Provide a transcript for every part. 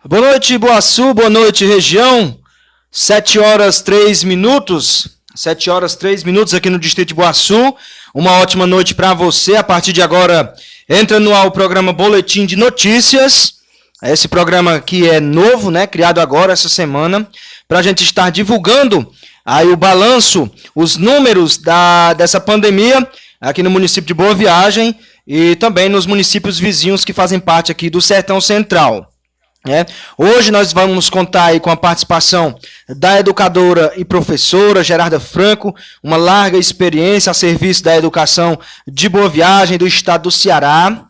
Boa noite, Boaçu, boa noite, região. 7 horas 3 minutos. 7 horas 3 minutos aqui no Distrito de Boaçu. Uma ótima noite para você. A partir de agora, entra no ar o programa Boletim de Notícias. Esse programa aqui é novo, né? Criado agora, essa semana, para a gente estar divulgando aí o balanço, os números dessa pandemia aqui no município de Boa Viagem e também nos municípios vizinhos que fazem parte aqui do Sertão Central. Hoje nós vamos contar aí com a participação da educadora e professora Gerarda Franco, uma larga experiência a serviço da educação de Boa Viagem, do estado do Ceará.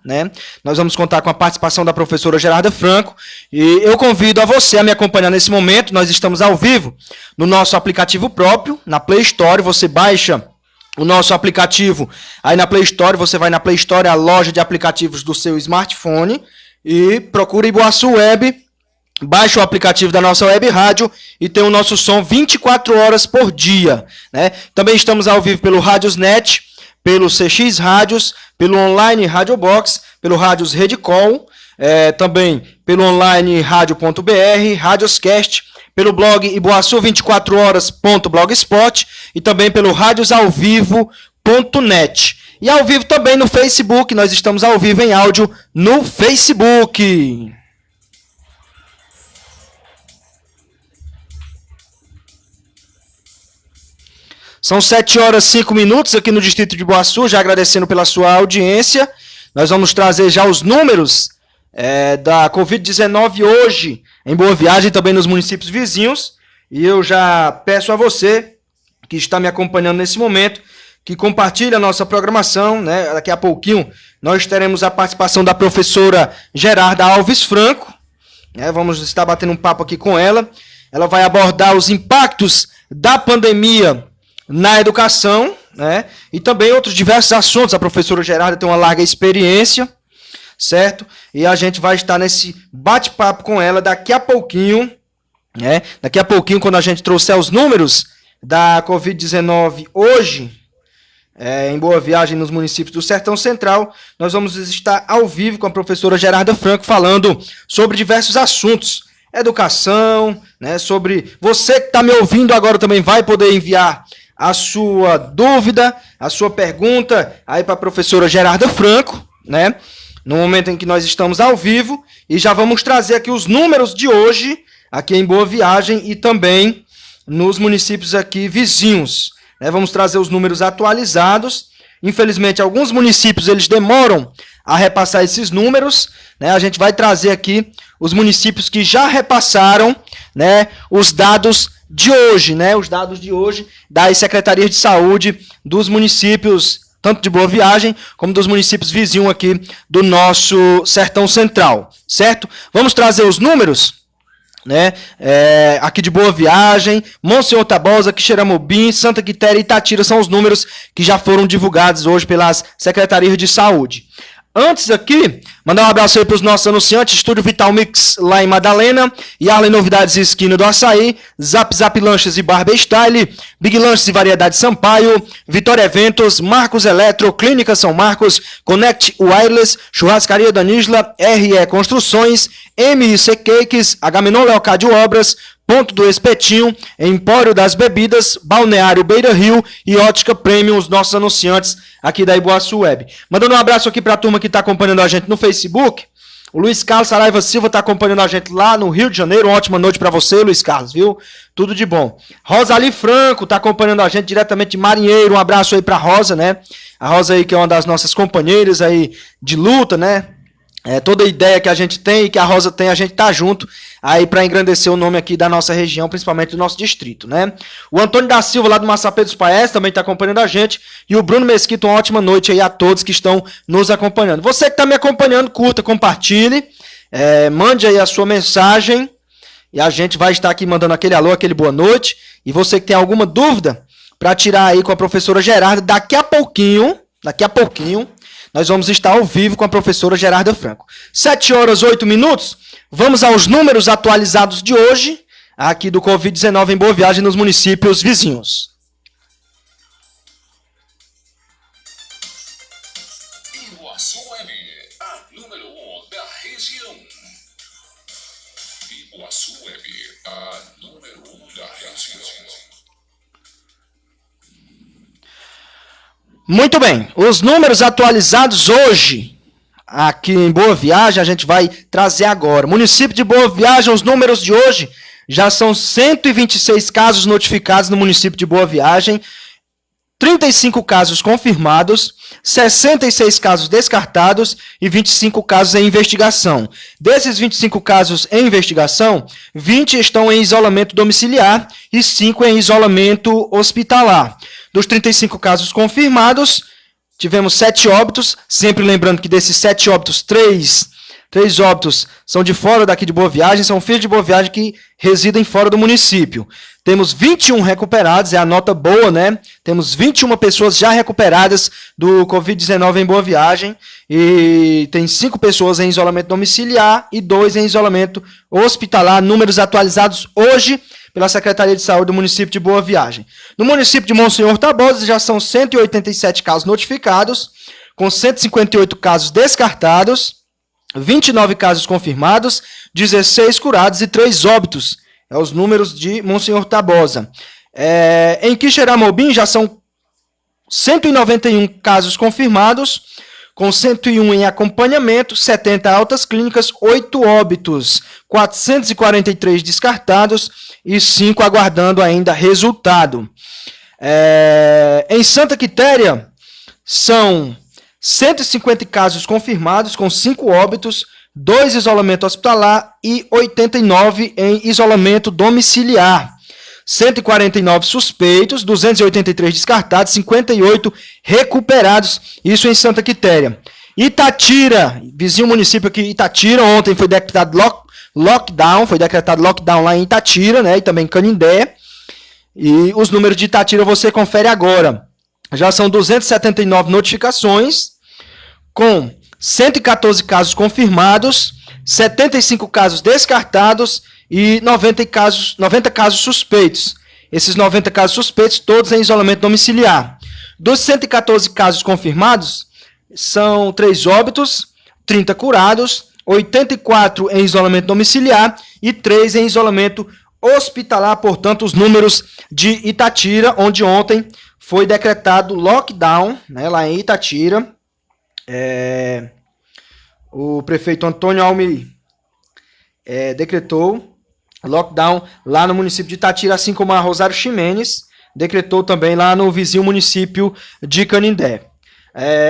Nós vamos contar com a participação da professora Gerarda Franco e eu convido a você a me acompanhar nesse momento. Nós estamos ao vivo no nosso aplicativo próprio, na Play Store. Você baixa o nosso aplicativo aí na Play Store, você vai na Play Store, a loja de aplicativos do seu smartphone, e procura Iboaçu Web, baixa o aplicativo da nossa web rádio e tem o nosso som 24 horas por dia. Também estamos ao vivo pelo Radiosnet, pelo CX Rádios, pelo online Rádio Box, pelo Rádios Redcall, também pelo online rádio.br, Radioscast, pelo blog iboaçu24horas.blogspot e também pelo radiosalvivo.net. E ao vivo também no Facebook, nós estamos ao vivo em áudio no Facebook. São 7 horas 5 minutos aqui no Distrito de Boaçu, já agradecendo pela sua audiência. Nós vamos trazer já os números da Covid-19 hoje em Boa Viagem e também nos municípios vizinhos. E eu já peço a você que está me acompanhando nesse momento que compartilhe a nossa programação. Daqui a pouquinho nós teremos a participação da professora Gerarda Alves Franco. Vamos estar batendo um papo aqui com ela. Ela vai abordar os impactos da pandemia na educação, e também outros diversos assuntos. A professora Gerarda tem uma larga experiência, certo? E a gente vai estar nesse bate-papo com ela daqui a pouquinho, Daqui a pouquinho, quando a gente trouxer os números da Covid-19 hoje, em Boa Viagem, nos municípios do Sertão Central, nós vamos estar ao vivo com a professora Gerarda Franco falando sobre diversos assuntos, educação, sobre você que está me ouvindo agora também vai poder enviar a sua dúvida, a sua pergunta aí para a professora Gerarda Franco, no momento em que nós estamos ao vivo, e já vamos trazer aqui os números de hoje, aqui em Boa Viagem e também nos municípios aqui vizinhos. Vamos trazer os números atualizados. Infelizmente, alguns municípios eles demoram a repassar esses números. A gente vai trazer aqui os municípios que já repassaram, os dados de hoje, os dados de hoje das secretarias de saúde dos municípios, tanto de Boa Viagem como dos municípios vizinhos aqui do nosso Sertão Central, certo? Vamos trazer os números? Aqui de Boa Viagem, Monsenhor Tabosa, Quixeramobim, Santa Quitéria e Itatira são os números que já foram divulgados hoje pelas secretarias de saúde. Antes aqui, mandar um abraço aí para os nossos anunciantes, Estúdio Vital Mix lá em Madalena, Yarley Novidades e Esquina do Açaí, Zap Zap Lanches e Barber Style, Big Lanches e Variedade Sampaio, Vitória Eventos, Marcos Eletro, Clínica São Marcos, Connect Wireless, Churrascaria Danisla, RE Construções, MIC Cakes, Agamenon Leocádio Obras, Ponto do Espetinho, Empório das Bebidas, Balneário Beira Rio e Ótica Premium, os nossos anunciantes aqui da Iboaçu Web. Mandando um abraço aqui para a turma que está acompanhando a gente no Facebook. O Luiz Carlos Saraiva Silva está acompanhando a gente lá no Rio de Janeiro. Uma ótima noite para você, Luiz Carlos, viu? Tudo de bom. Rosali Franco está acompanhando a gente diretamente de Marinheiro. Um abraço aí para a Rosa, A Rosa aí que é uma das nossas companheiras aí de luta, toda a ideia que a gente tem e que a Rosa tem, a gente tá junto aí para engrandecer o nome aqui da nossa região, principalmente do nosso distrito, O Antônio da Silva, lá do Massapê dos Paes, também tá acompanhando a gente. E o Bruno Mesquita, uma ótima noite aí a todos que estão nos acompanhando. Você que tá me acompanhando, curta, compartilhe, mande aí a sua mensagem e a gente vai estar aqui mandando aquele alô, aquele boa noite. E você que tem alguma dúvida para tirar aí com a professora Gerarda, daqui a pouquinho, nós vamos estar ao vivo com a professora Gerarda Franco. 7 horas 8 minutos. Vamos aos números atualizados de hoje, aqui do Covid-19 em Boa Viagem nos municípios vizinhos. Iboaçu Web, a número 1 da região. Muito bem, os números atualizados hoje, aqui em Boa Viagem, a gente vai trazer agora. Município de Boa Viagem, os números de hoje já são 126 casos notificados no município de Boa Viagem, 35 casos confirmados, 66 casos descartados e 25 casos em investigação. Desses 25 casos em investigação, 20 estão em isolamento domiciliar e 5 em isolamento hospitalar. Dos 35 casos confirmados, tivemos 7 óbitos, sempre lembrando que desses 7 óbitos, 3 óbitos são de fora daqui de Boa Viagem, são filhos de Boa Viagem que residem fora do município. Temos 21 recuperados, é a nota boa, né? Temos 21 pessoas já recuperadas do Covid-19 em Boa Viagem, e tem 5 pessoas em isolamento domiciliar e 2 em isolamento hospitalar, números atualizados hoje pela Secretaria de Saúde do município de Boa Viagem. No município de Monsenhor Tabosa já são 187 casos notificados, com 158 casos descartados, 29 casos confirmados, 16 curados e 3 óbitos. É os números de Monsenhor Tabosa. Em Quixeramobim já são 191 casos confirmados, com 101 em acompanhamento, 70 altas clínicas, 8 óbitos, 443 descartados e 5 aguardando ainda resultado. Em Santa Quitéria, são 150 casos confirmados, com 5 óbitos, 2 em isolamento hospitalar e 89 em isolamento domiciliar. 149 suspeitos, 283 descartados, 58 recuperados, isso em Santa Quitéria. Itatira, vizinho município aqui, Itatira, ontem foi decretado lockdown lá em Itatira, né, e também em Canindé. E os números de Itatira você confere agora. Já são 279 notificações, com 114 casos confirmados, 75 casos descartados e 90 casos suspeitos. Esses 90 casos suspeitos, todos em isolamento domiciliar. Dos 114 casos confirmados, são 3 óbitos, 30 curados, 84 em isolamento domiciliar e 3 em isolamento hospitalar. Portanto, os números de Itatira, onde ontem foi decretado lockdown, né, lá em Itatira. O prefeito Antônio Almi decretou lockdown lá no município de Itatira, assim como a Rosário Ximenes decretou também lá no vizinho município de Canindé.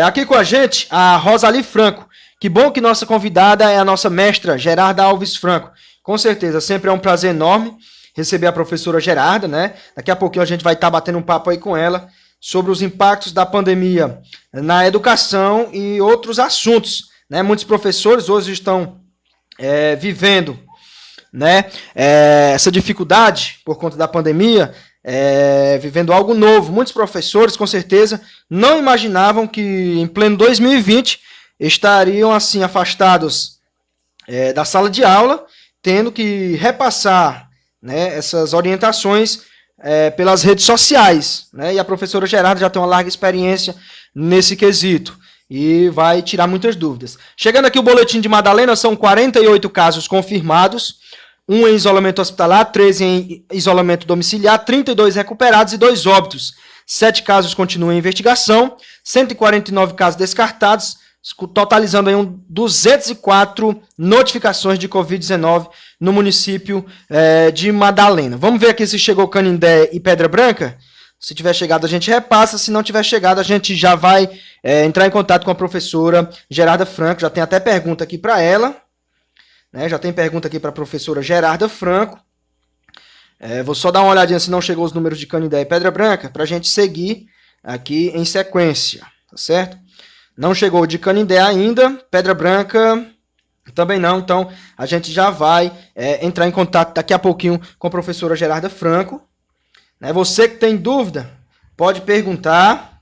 Aqui com a gente, a Rosali Franco. Que bom que nossa convidada é a nossa mestra Gerarda Alves Franco. Com certeza, sempre é um prazer enorme receber a professora Gerarda, né? Daqui a pouquinho a gente vai estar batendo um papo aí com ela sobre os impactos da pandemia na educação e outros assuntos, né? Muitos professores hoje estão vivendo, né, essa dificuldade por conta da pandemia, vivendo algo novo. Muitos professores, com certeza, não imaginavam que em pleno 2020 estariam assim afastados da sala de aula, tendo que repassar, né, essas orientações pelas redes sociais, né? E a professora Gerarda já tem uma larga experiência nesse quesito e vai tirar muitas dúvidas. Chegando aqui o boletim de Madalena, são 48 casos confirmados, 1 em isolamento hospitalar, 13 em isolamento domiciliar, 32 recuperados e 2 óbitos. 7 casos continuam em investigação, 149 casos descartados, totalizando aí 204 notificações de Covid-19 no município de Madalena. Vamos ver aqui se chegou Canindé e Pedra Branca. Se tiver chegado, a gente repassa. Se não tiver chegado, a gente já vai entrar em contato com a professora Gerarda Franco. Já tem até pergunta aqui para ela, né? Já tem pergunta aqui para a professora Gerarda Franco. Vou só dar uma olhadinha se não chegou os números de Canindé e Pedra Branca, para a gente seguir aqui em sequência, tá certo? Não chegou de Canindé ainda, Pedra Branca também não, então a gente já vai entrar em contato daqui a pouquinho com a professora Gerarda Franco. Você que tem dúvida, pode perguntar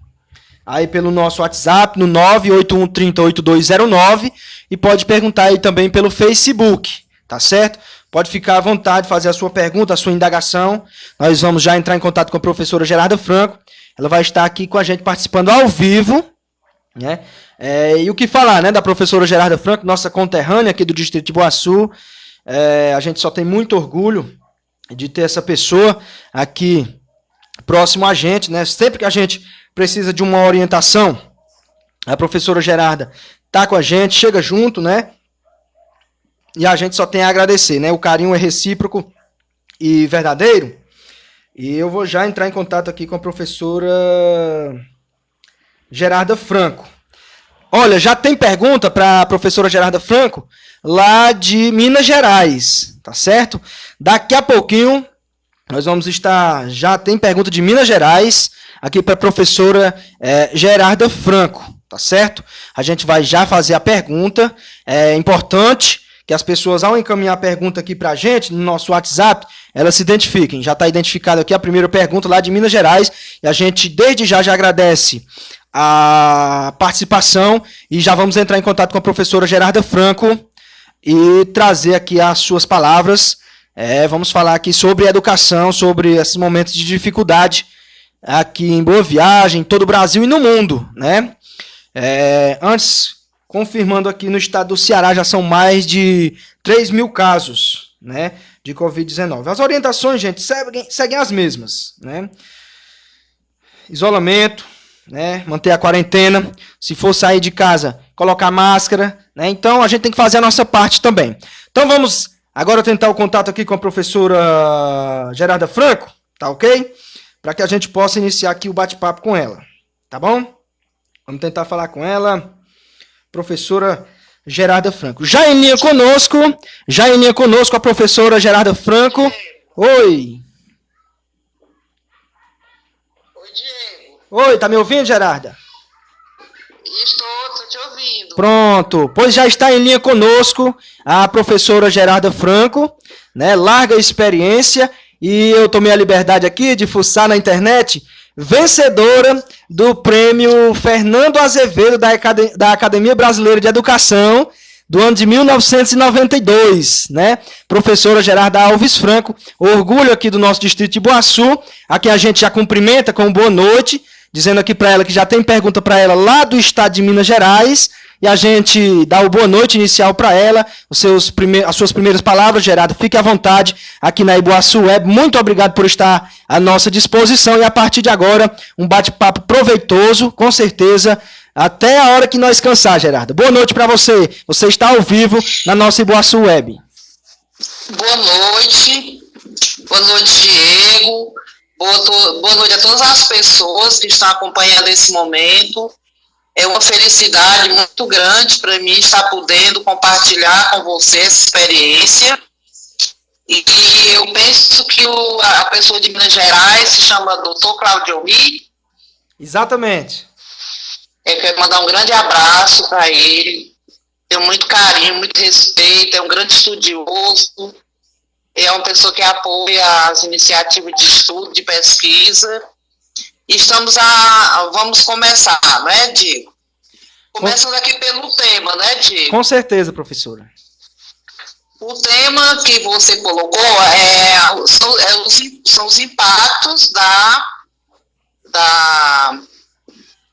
aí pelo nosso WhatsApp, no 981308209, e pode perguntar aí também pelo Facebook, tá certo? Pode ficar à vontade, fazer a sua pergunta, a sua indagação. Nós vamos já entrar em contato com a professora Gerarda Franco. Ela vai estar aqui com a gente participando ao vivo, né? E o que falar, né, da professora Gerarda Franco, nossa conterrânea aqui do Distrito de Boaçu, A gente só tem muito orgulho de ter essa pessoa aqui próximo a gente, né? Sempre que a gente precisa de uma orientação, a professora Gerarda tá com a gente, chega junto, né? E a gente só tem a agradecer, né? O carinho é recíproco e verdadeiro. E eu vou já entrar em contato aqui com a professora Gerarda Franco. Olha, já tem pergunta para a professora Gerarda Franco lá de Minas Gerais, tá certo? Daqui a pouquinho nós vamos estar... Já tem pergunta de Minas Gerais aqui para a professora Gerarda Franco, tá certo? A gente vai já fazer a pergunta. É importante que as pessoas, ao encaminhar a pergunta aqui para a gente, no nosso WhatsApp, elas se identifiquem. Já está identificada aqui a primeira pergunta lá de Minas Gerais, e a gente, desde já agradece a participação, e já vamos entrar em contato com a professora Gerarda Franco e trazer aqui as suas palavras. Vamos falar aqui sobre educação, sobre esses momentos de dificuldade aqui em Boa Viagem, em todo o Brasil e no mundo, né? Antes, confirmando aqui no estado do Ceará, já são mais de 3.000 casos, né, de Covid-19. As orientações, gente, seguem as mesmas, né? Isolamento, né, manter a quarentena, se for sair de casa, colocar máscara, né? Então a gente tem que fazer a nossa parte também. Então vamos agora tentar o contato aqui com a professora Gerarda Franco, tá ok? Para que a gente possa iniciar aqui o bate-papo com ela, tá bom? Vamos tentar falar com ela, professora Gerarda Franco. Já em linha conosco a professora Gerarda Franco. Oi. Oi, Diego. Oi, tá me ouvindo, Gerarda? Estou te ouvindo. Pronto, pois já está em linha conosco a professora Gerarda Franco, né? Larga experiência, e eu tomei a liberdade aqui de fuçar na internet, vencedora do prêmio Fernando Azevedo da Academia Brasileira de Educação do ano de 1992, né? Professora Gerarda Alves Franco, orgulho aqui do nosso distrito de Ibuaçu. Aqui a gente já cumprimenta com boa noite, dizendo aqui para ela que já tem pergunta para ela lá do estado de Minas Gerais, e a gente dá o boa noite inicial para ela, as suas primeiras palavras. Gerarda, fique à vontade aqui na Ibuaçu Web. Muito obrigado por estar à nossa disposição, e a partir de agora, um bate-papo proveitoso, com certeza, até a hora que nós cansar, Gerarda. Boa noite para você. Você está ao vivo na nossa Ibuaçu Web. Boa noite. Boa noite, Diego. Boa noite a todas as pessoas que estão acompanhando esse momento. É uma felicidade muito grande para mim estar podendo compartilhar com você essa experiência. E eu penso que a pessoa de Minas Gerais se chama Dr. Claudiomir. Exatamente. Eu quero mandar um grande abraço para ele. Tenho muito carinho, muito respeito. É um grande estudioso. É uma pessoa que apoia as iniciativas de estudo, de pesquisa. Vamos começar, né, Diego? Começando aqui pelo tema, né, Diego? Com certeza, professora. O tema que você colocou são os impactos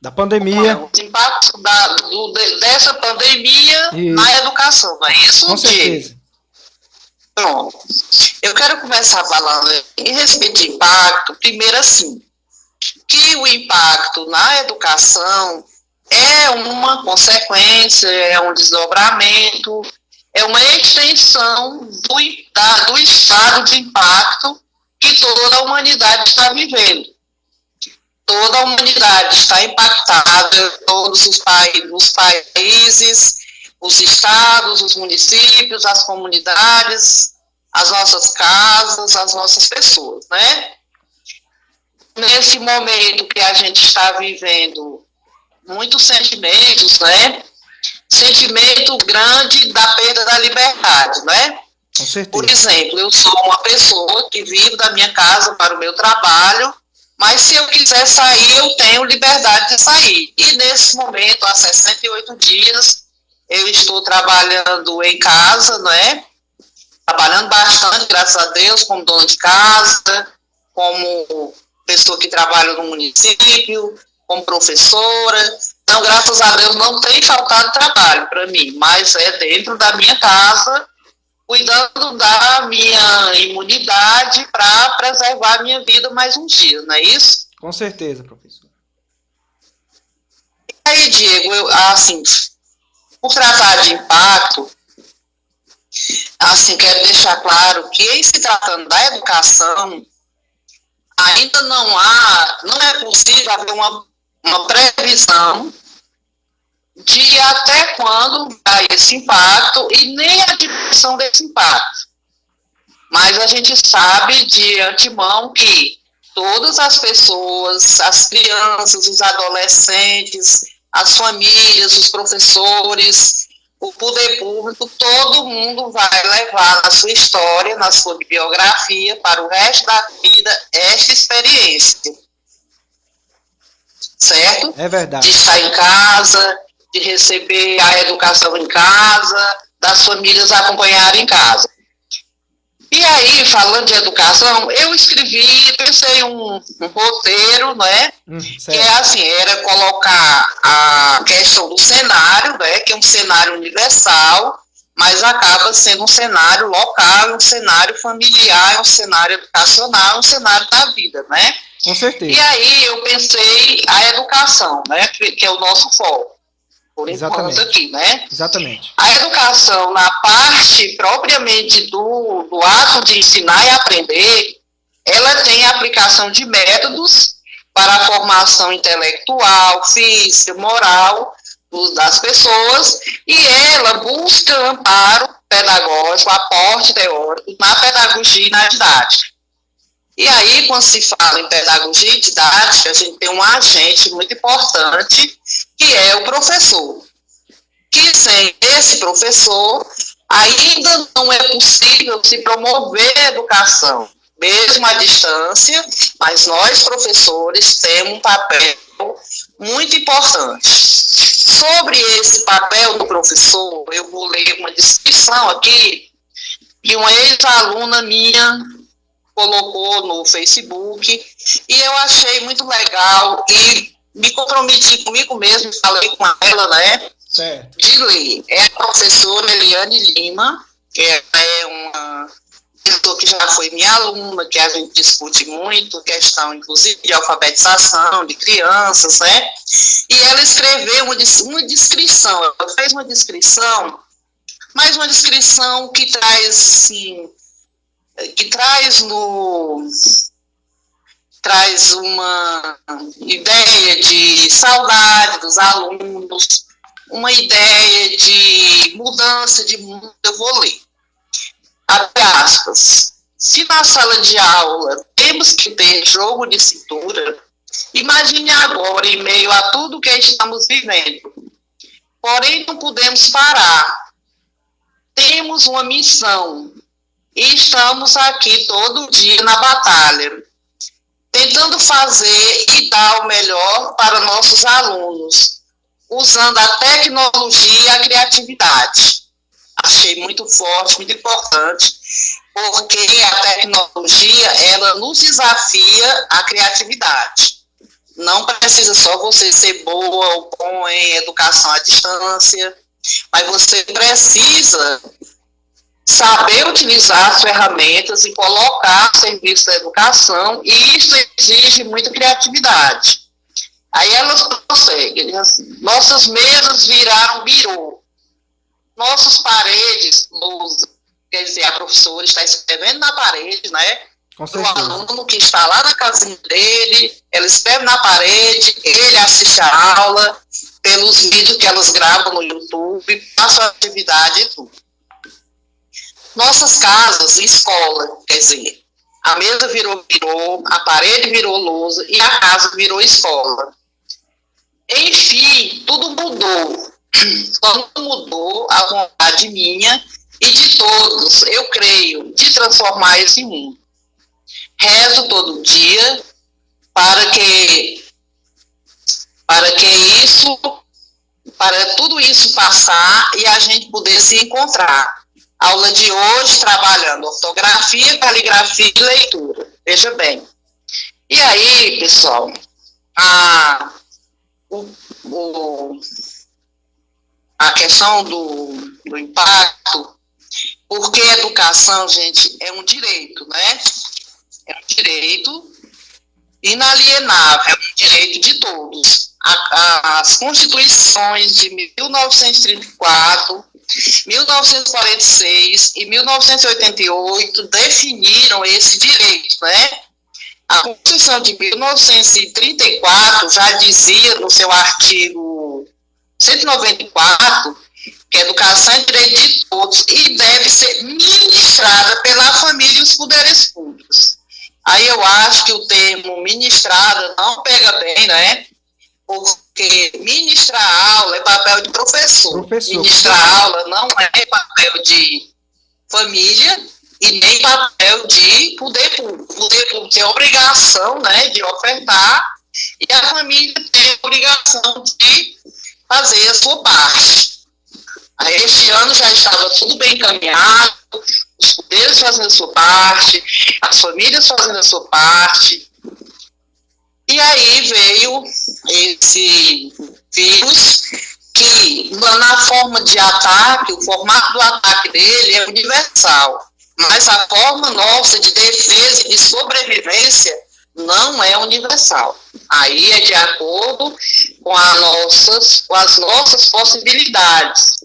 da pandemia. Os impactos dessa pandemia na educação, não é isso, Com certeza. Pronto. Eu quero começar falando em respeito de impacto, primeiro assim, que o impacto na educação é uma consequência, é um desdobramento, é uma extensão do estado de impacto que toda a humanidade está vivendo. Toda a humanidade está impactada, todos os países, os estados, os municípios, as comunidades, as nossas casas, as nossas pessoas, né? Nesse momento que a gente está vivendo muitos sentimentos, né? Sentimento grande da perda da liberdade, né? Com certeza. Por exemplo, eu sou uma pessoa que vivo da minha casa para o meu trabalho, mas se eu quiser sair, eu tenho liberdade de sair. E nesse momento, há 68 dias, eu estou trabalhando em casa, não é? Trabalhando bastante, graças a Deus, como dona de casa, como pessoa que trabalha no município, como professora. Então, graças a Deus, não tem faltado trabalho para mim, mas é dentro da minha casa, cuidando da minha imunidade para preservar a minha vida mais um dia, não é isso? Com certeza, professor. E aí, Diego, assim, por tratar de impacto, assim, quero deixar claro que em se tratando da educação, ainda não é possível haver uma previsão de até quando vai esse impacto e nem a dimensão desse impacto. Mas a gente sabe de antemão que todas as pessoas, as crianças, os adolescentes, as famílias, os professores, o poder público, todo mundo vai levar na sua história, na sua biografia, para o resto da vida, esta experiência. Certo? É verdade. De estar em casa, de receber a educação em casa, das famílias acompanharem em casa. E aí, falando de educação, eu pensei um roteiro, né? Que é assim, era colocar a questão do cenário, né? Que é um cenário universal, mas acaba sendo um cenário local, um cenário familiar, um cenário educacional, um cenário da vida, né? Com certeza. E aí eu pensei a educação, né? Que é o nosso foco. Por enquanto aqui, né? Exatamente. A educação, na parte propriamente do ato de ensinar e aprender, ela tem a aplicação de métodos para a formação intelectual, física, moral das pessoas, e ela busca amparo pedagógico, aporte teórico na pedagogia e na didática. E aí, quando se fala em pedagogia e didática, a gente tem um agente muito importante, que é o professor. Que sem esse professor, ainda não é possível se promover a educação, mesmo à distância, mas nós, professores, temos um papel muito importante. Sobre esse papel do professor, eu vou ler uma descrição aqui, que uma ex-aluna minha colocou no Facebook, e eu achei muito legal, e me comprometi comigo mesmo, falei com ela, né, certo, de ler. É a professora Eliane Lima, que é uma pessoa que já foi minha aluna, que a gente discute muito, questão, inclusive, de alfabetização de crianças, né, e ela escreveu uma descrição, ela fez uma descrição, mas uma descrição que traz, assim, traz uma ideia de saudade dos alunos, uma ideia de mudança de mundo. Eu vou ler. Abre aspas. Se na sala de aula temos que ter jogo de cintura, imagine agora em meio a tudo que estamos vivendo. Porém, não podemos parar. Temos uma missão. E estamos aqui todo dia na batalha, tentando fazer e dar o melhor para nossos alunos, usando a tecnologia e a criatividade. Achei muito forte, muito importante, porque a tecnologia, ela nos desafia a criatividade. Não precisa só você ser boa ou bom em educação à distância, mas você precisa saber utilizar as ferramentas e colocar a serviço da educação, e isso exige muita criatividade. Aí elas prosseguem, assim, nossas mesas viraram birô, nossas paredes, lousa, quer dizer, a professora está escrevendo na parede, né? O aluno que está lá na casinha dele, ela escreve na parede, ele assiste a aula, pelos vídeos que elas gravam no YouTube, passa a atividade e tudo. Nossas casas, escola, quer dizer, a mesa virou birô, a parede virou lousa e a casa virou escola. Enfim, tudo mudou. Só não mudou a vontade minha e de todos, eu creio, de transformar esse mundo. Rezo todo dia para tudo isso passar e a gente poder se encontrar. Aula de hoje, trabalhando ortografia, caligrafia e leitura. Veja bem. E aí, pessoal, a questão do impacto, Porque educação, gente, é um direito, né? É um direito inalienável, é um direito de todos. As constituições de 1934, 1946 e 1988 definiram esse direito, né? A Constituição de 1934 já dizia no seu artigo 194 que a educação é direito de todos e deve ser ministrada pela família e os poderes públicos. Aí eu acho que o termo ministrada não pega bem, né? Porque ministrar aula é papel de professor. Ministrar aula não é papel de família e nem papel de poder público. O poder público tem a obrigação, né, de ofertar e a família tem a obrigação de fazer a sua parte. Este ano já estava tudo bem encaminhado, os poderes fazendo a sua parte, as famílias fazendo a sua parte. E aí veio esse vírus que, na forma de ataque, o formato do ataque dele é universal, mas a forma nossa de defesa e de sobrevivência não é universal. Aí é de acordo com as nossas possibilidades.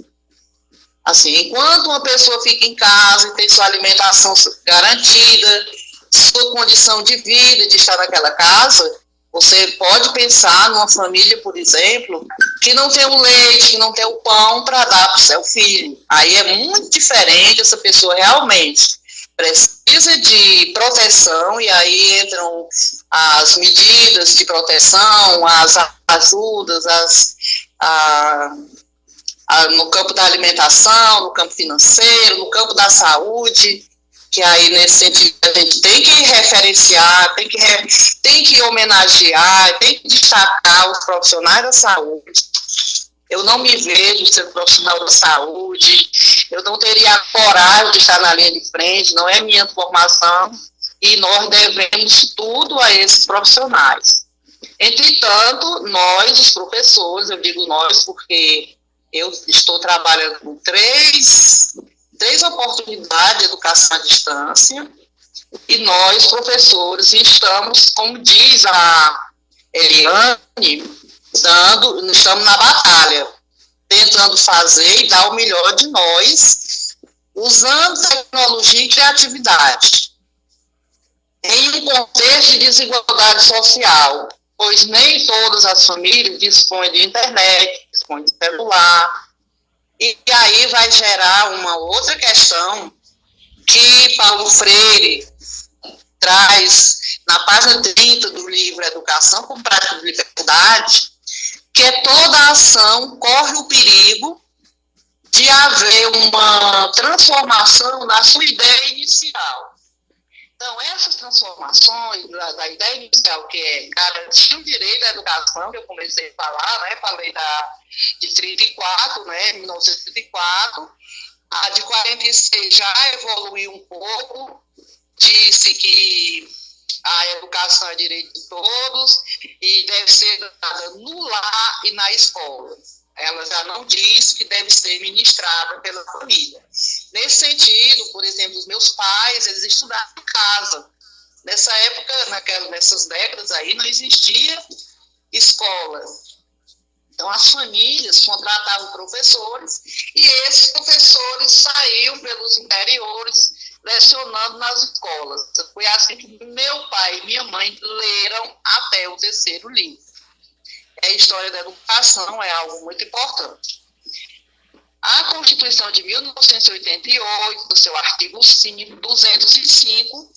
Assim, enquanto uma pessoa fica em casa e tem sua alimentação garantida, sua condição de vida, de estar naquela casa, você pode pensar numa família, por exemplo, que não tem o leite, que não tem o pão para dar para o seu filho. Aí é muito diferente, essa pessoa realmente precisa de proteção, e aí entram as medidas de proteção, as ajudas, no campo da alimentação, no campo financeiro, no campo da saúde, que aí nesse sentido a gente tem que referenciar, tem que homenagear, tem que destacar os profissionais da saúde. Eu não me vejo sendo profissional da saúde, eu não teria a coragem de estar na linha de frente, não é minha formação, e nós devemos tudo a esses profissionais. Entretanto, nós, os professores, eu digo nós porque eu estou trabalhando com três oportunidades de educação à distância, e nós, professores, estamos, como diz a Eliane, estamos na batalha, tentando fazer e dar o melhor de nós, usando tecnologia e criatividade, em um contexto de desigualdade social, pois nem todas as famílias dispõem de internet, dispõem de celular, e aí vai gerar uma outra questão que Paulo Freire traz na página 30 do livro Educação como Prática de Liberdade, que é toda ação corre o perigo de haver uma transformação na sua ideia inicial. Então, essas transformações da ideia inicial, que é garantir o direito à educação, que eu comecei a falar, né, falei de 34, né, 1934, a de 46 já evoluiu um pouco, disse que a educação é direito de todos e deve ser dada no lar e na escola. Ela já não diz que deve ser ministrada pela família. Nesse sentido, por exemplo, os meus pais, eles estudaram em casa. Nessa época, nessas décadas aí, não existia escola. Então, as famílias contratavam professores e esses professores saíam pelos interiores lecionando nas escolas. Foi assim que meu pai e minha mãe leram até o terceiro livro. A história da educação é algo muito importante. A Constituição de 1988, no seu artigo 205,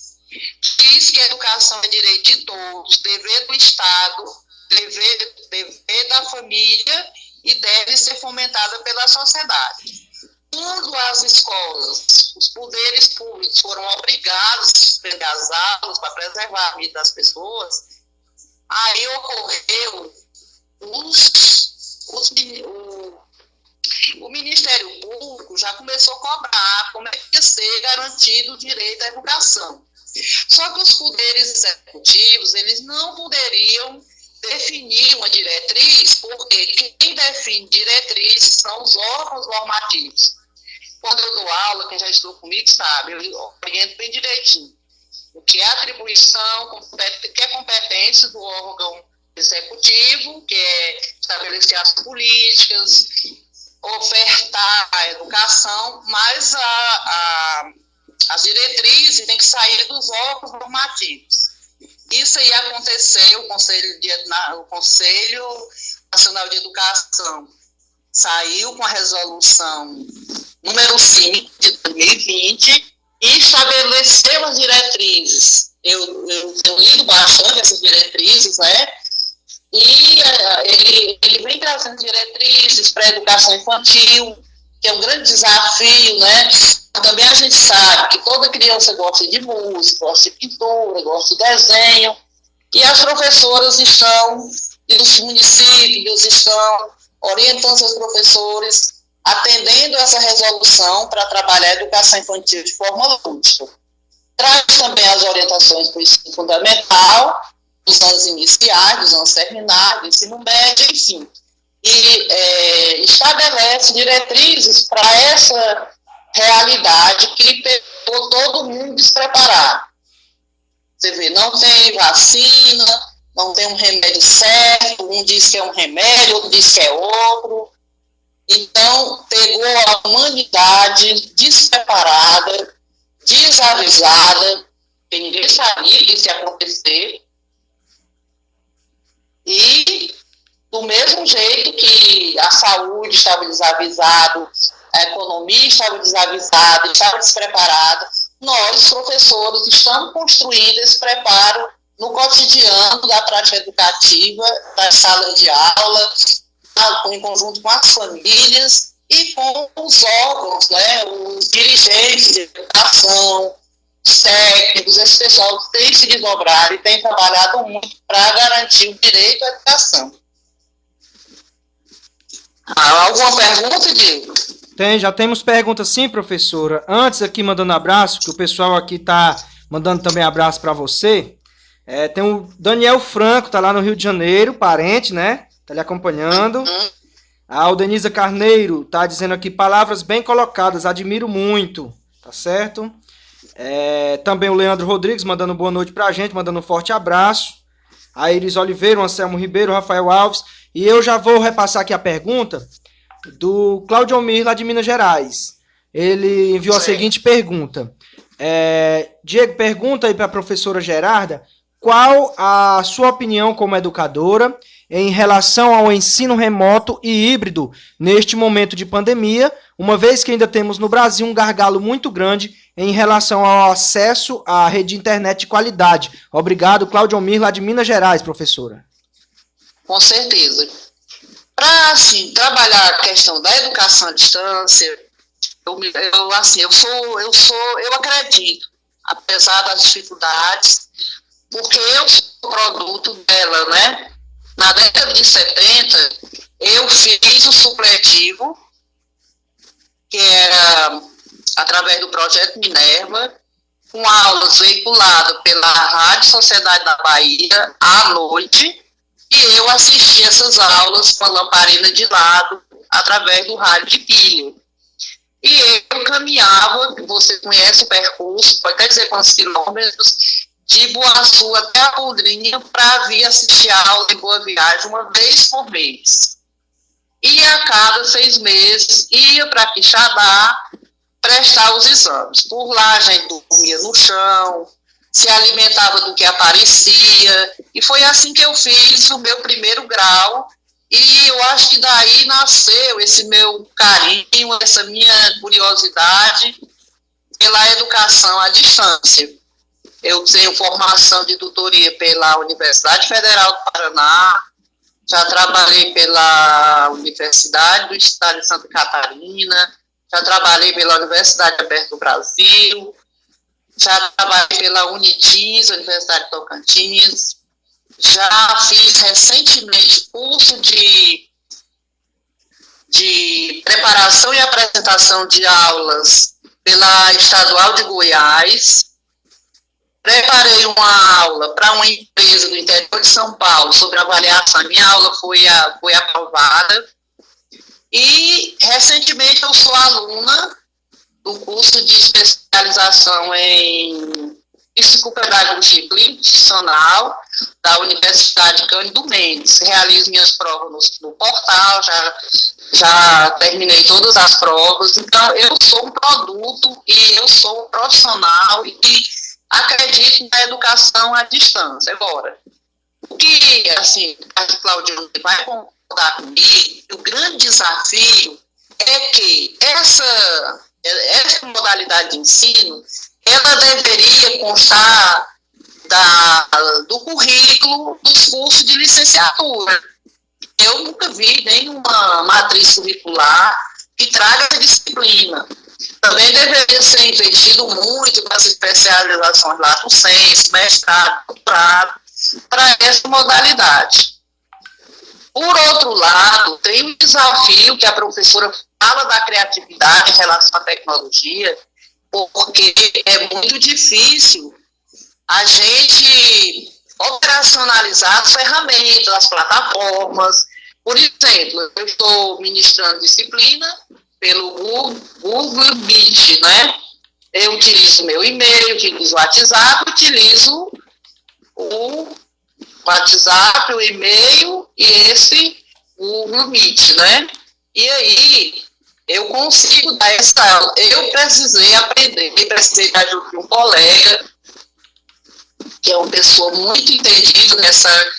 diz que a educação é direito de todos, dever do Estado, dever da família e deve ser fomentada pela sociedade. Quando as escolas, os poderes públicos foram obrigados a suspender as aulas para preservar a vida das pessoas, aí ocorreu o Ministério Público já começou a cobrar como é que ia ser garantido o direito à educação. Só que os poderes executivos, eles não poderiam definir uma diretriz, porque quem define diretrizes são os órgãos normativos. quando eu dou aula, quem já estudou comigo sabe, eu oriento bem direitinho. O que é atribuição, o que é competência do órgão executivo, que é estabelecer as políticas, ofertar a educação, mas as diretrizes têm que sair dos órgãos normativos. Isso aí aconteceu, o Conselho Nacional de Educação saiu com a resolução número 5 de 2020 e estabeleceu as diretrizes. Eu tenho lido bastante essas diretrizes, né? E ele vem trazendo diretrizes para a educação infantil, que é um grande desafio, né? Também a gente sabe que toda criança gosta de música, gosta de pintura, gosta de desenho, e as professoras estão, e os municípios estão orientando seus professores, atendendo essa resolução para trabalhar a educação infantil de forma lúdica. Traz também as orientações para o ensino fundamental, dos anos iniciais, dos anos terminais, do ensino médio, enfim. E estabelece diretrizes para essa realidade que pegou todo mundo despreparado. Você vê, não tem vacina, não tem um remédio certo, um diz que é um remédio, outro diz que é outro. Então, pegou a humanidade despreparada, desavisada, que ninguém sabia que isso ia acontecer. E, do mesmo jeito que a saúde estava desavisada, a economia estava desavisada, estava despreparada, nós, professores, estamos construindo esse preparo no cotidiano da prática educativa, das salas de aula, em conjunto com as famílias e com os órgãos, né, os dirigentes de educação, os técnicos, esse pessoal tem se desdobrado e tem trabalhado muito para garantir o direito à educação. Alguma pergunta, Diego? Já temos perguntas sim, professora. Antes aqui, mandando abraço, que o pessoal aqui está mandando também abraço para você. Tem o Daniel Franco, tá lá no Rio de Janeiro, parente, né? Tá lhe acompanhando. A Aldenisa Carneiro tá dizendo aqui, palavras bem colocadas, admiro muito, tá certo? Também o Leandro Rodrigues mandando boa noite pra gente, mandando um forte abraço. A Iris Oliveira, o Anselmo Ribeiro, o Rafael Alves. E eu já vou repassar aqui a pergunta do Claudio Almir, lá de Minas Gerais. Ele enviou a seguinte pergunta. Diego, pergunta aí para a professora Gerarda, qual a sua opinião como educadora em relação ao ensino remoto e híbrido neste momento de pandemia, uma vez que ainda temos no Brasil um gargalo muito grande em relação ao acesso à rede de internet de qualidade. Obrigado, Claudio Almir, lá de Minas Gerais, professora. Com certeza. Para, assim, trabalhar a questão da educação à distância, eu acredito, apesar das dificuldades, porque eu sou produto dela, né? Na década de 70, eu fiz o supletivo, que era através do projeto Minerva, com aulas veiculadas pela Rádio Sociedade da Bahia à noite, e eu assisti essas aulas com a lamparina de lado, através do rádio de pilha. E eu caminhava, você conhece o percurso, pode até dizer quantos quilômetros, de Boaçu até a Poldrinha, para vir assistir a aula de Boa Viagem uma vez por mês. E a cada 6 meses ia para Quixadá prestar os exames. Por lá a gente dormia no chão, se alimentava do que aparecia, e foi assim que eu fiz o meu primeiro grau, e eu acho que daí nasceu esse meu carinho, essa minha curiosidade pela educação à distância. Eu tenho formação de tutoria pela Universidade Federal do Paraná, já trabalhei pela Universidade do Estado de Santa Catarina, já trabalhei pela Universidade Aberta do Brasil, já trabalhei pela Unitis, Universidade de Tocantins, já fiz recentemente curso de preparação e apresentação de aulas pela Estadual de Goiás, preparei uma aula para uma empresa do interior de São Paulo sobre avaliação, a minha aula foi aprovada, e recentemente eu sou aluna do curso de especialização em psicopedagogia clínica institucional da Universidade Cândido Mendes. Realizo minhas provas no portal, já terminei todas as provas, então eu sou um produto e eu sou um profissional e acredito na educação à distância. Agora, o que, assim, a Cláudia vai concordar comigo, o grande desafio é que essa modalidade de ensino, ela deveria constar do currículo dos cursos de licenciatura. Eu nunca vi nenhuma matriz curricular que traga essa disciplina. Também deveria ser investido muito nas especializações lato sensu, mestrado, doutorado, para essa modalidade. Por outro lado, tem um desafio que a professora fala da criatividade em relação à tecnologia, porque é muito difícil a gente operacionalizar as ferramentas, as plataformas. Por exemplo, eu estou ministrando disciplina pelo Google Meet, né? Eu utilizo meu e-mail, utilizo o WhatsApp, utilizo o WhatsApp, o e-mail e o Google Meet, né? E aí, eu consigo dar essa... Eu precisei aprender, precisei da ajuda de um colega, que é uma pessoa muito entendida nessa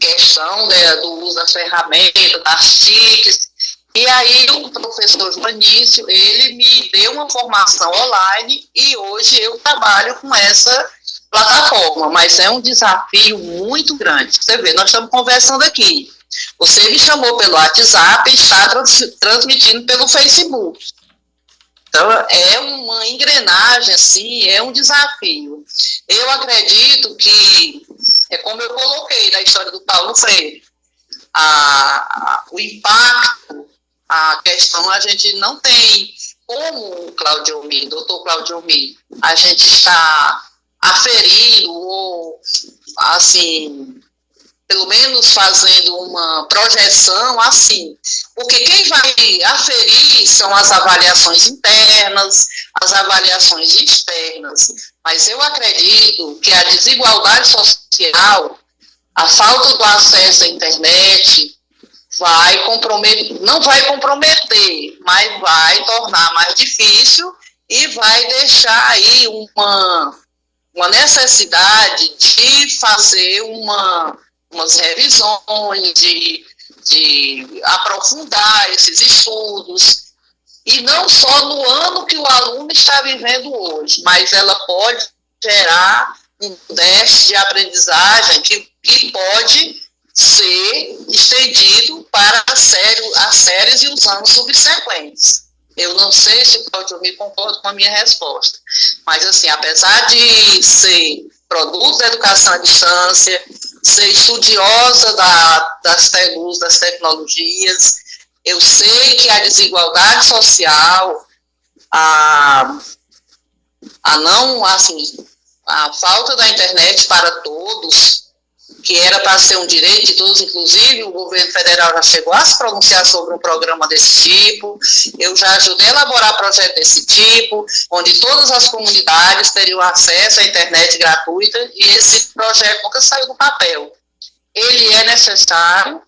questão, né, do uso da ferramenta, das TICs. E aí o professor Vanício, ele me deu uma formação online e hoje eu trabalho com essa plataforma, mas é um desafio muito grande. Você vê, nós estamos conversando aqui. Você me chamou pelo WhatsApp e está transmitindo pelo Facebook. Então, é uma engrenagem, assim, é um desafio. Eu acredito que, é como eu coloquei na história do Paulo Freire, o impacto, a questão, a gente não tem como o doutor Claudio Almir, a gente está aferindo, ou, assim, pelo menos fazendo uma projeção assim, porque quem vai aferir são as avaliações internas, as avaliações externas, mas eu acredito que a desigualdade social, a falta do acesso à internet, não vai comprometer, mas vai tornar mais difícil e vai deixar aí uma necessidade de fazer umas revisões, de aprofundar esses estudos, e não só no ano que o aluno está vivendo hoje, mas ela pode gerar um déficit de aprendizagem que pode ser estendido para as séries e os anos subsequentes. Eu não sei se o Claudio me concorda com a minha resposta, mas assim, apesar de ser produto da educação à distância, ser estudiosa das tecnologias, eu sei que a desigualdade social, a falta da internet para todos, que era para ser um direito de todos, inclusive o governo federal já chegou a se pronunciar sobre um programa desse tipo, eu já ajudei a elaborar projeto desse tipo, onde todas as comunidades teriam acesso à internet gratuita, e esse projeto nunca saiu do papel. Ele é necessário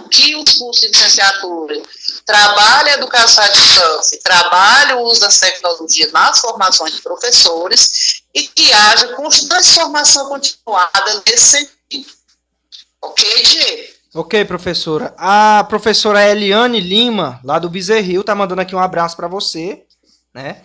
que os cursos de licenciatura trabalhem a educação à distância, trabalhem o uso das tecnologias nas formações de professores e que haja transformação continuada nesse sentido. Ok, Diego? Ok, professora. A professora Eliane Lima, lá do Bezerril, tá mandando aqui um abraço para você, né?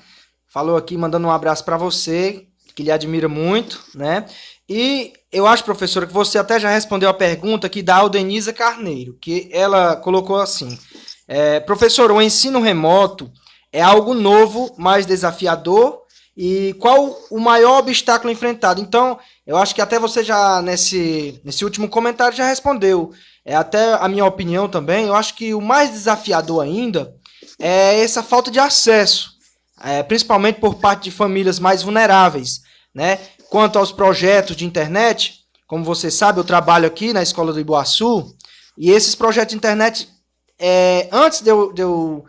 Falou aqui, mandando um abraço para você, que lhe admira muito, né? E eu acho, professora, que você até já respondeu a pergunta aqui da Aldenisa Carneiro, que ela colocou assim: professor, o ensino remoto é algo novo, mais desafiador, e qual o maior obstáculo enfrentado? Então, eu acho que até você já, nesse último comentário, já respondeu. Até a minha opinião também, eu acho que o mais desafiador ainda é essa falta de acesso, principalmente por parte de famílias mais vulneráveis, né? Quanto aos projetos de internet, como você sabe, eu trabalho aqui na Escola do Iboaçu, e esses projetos de internet, antes de eu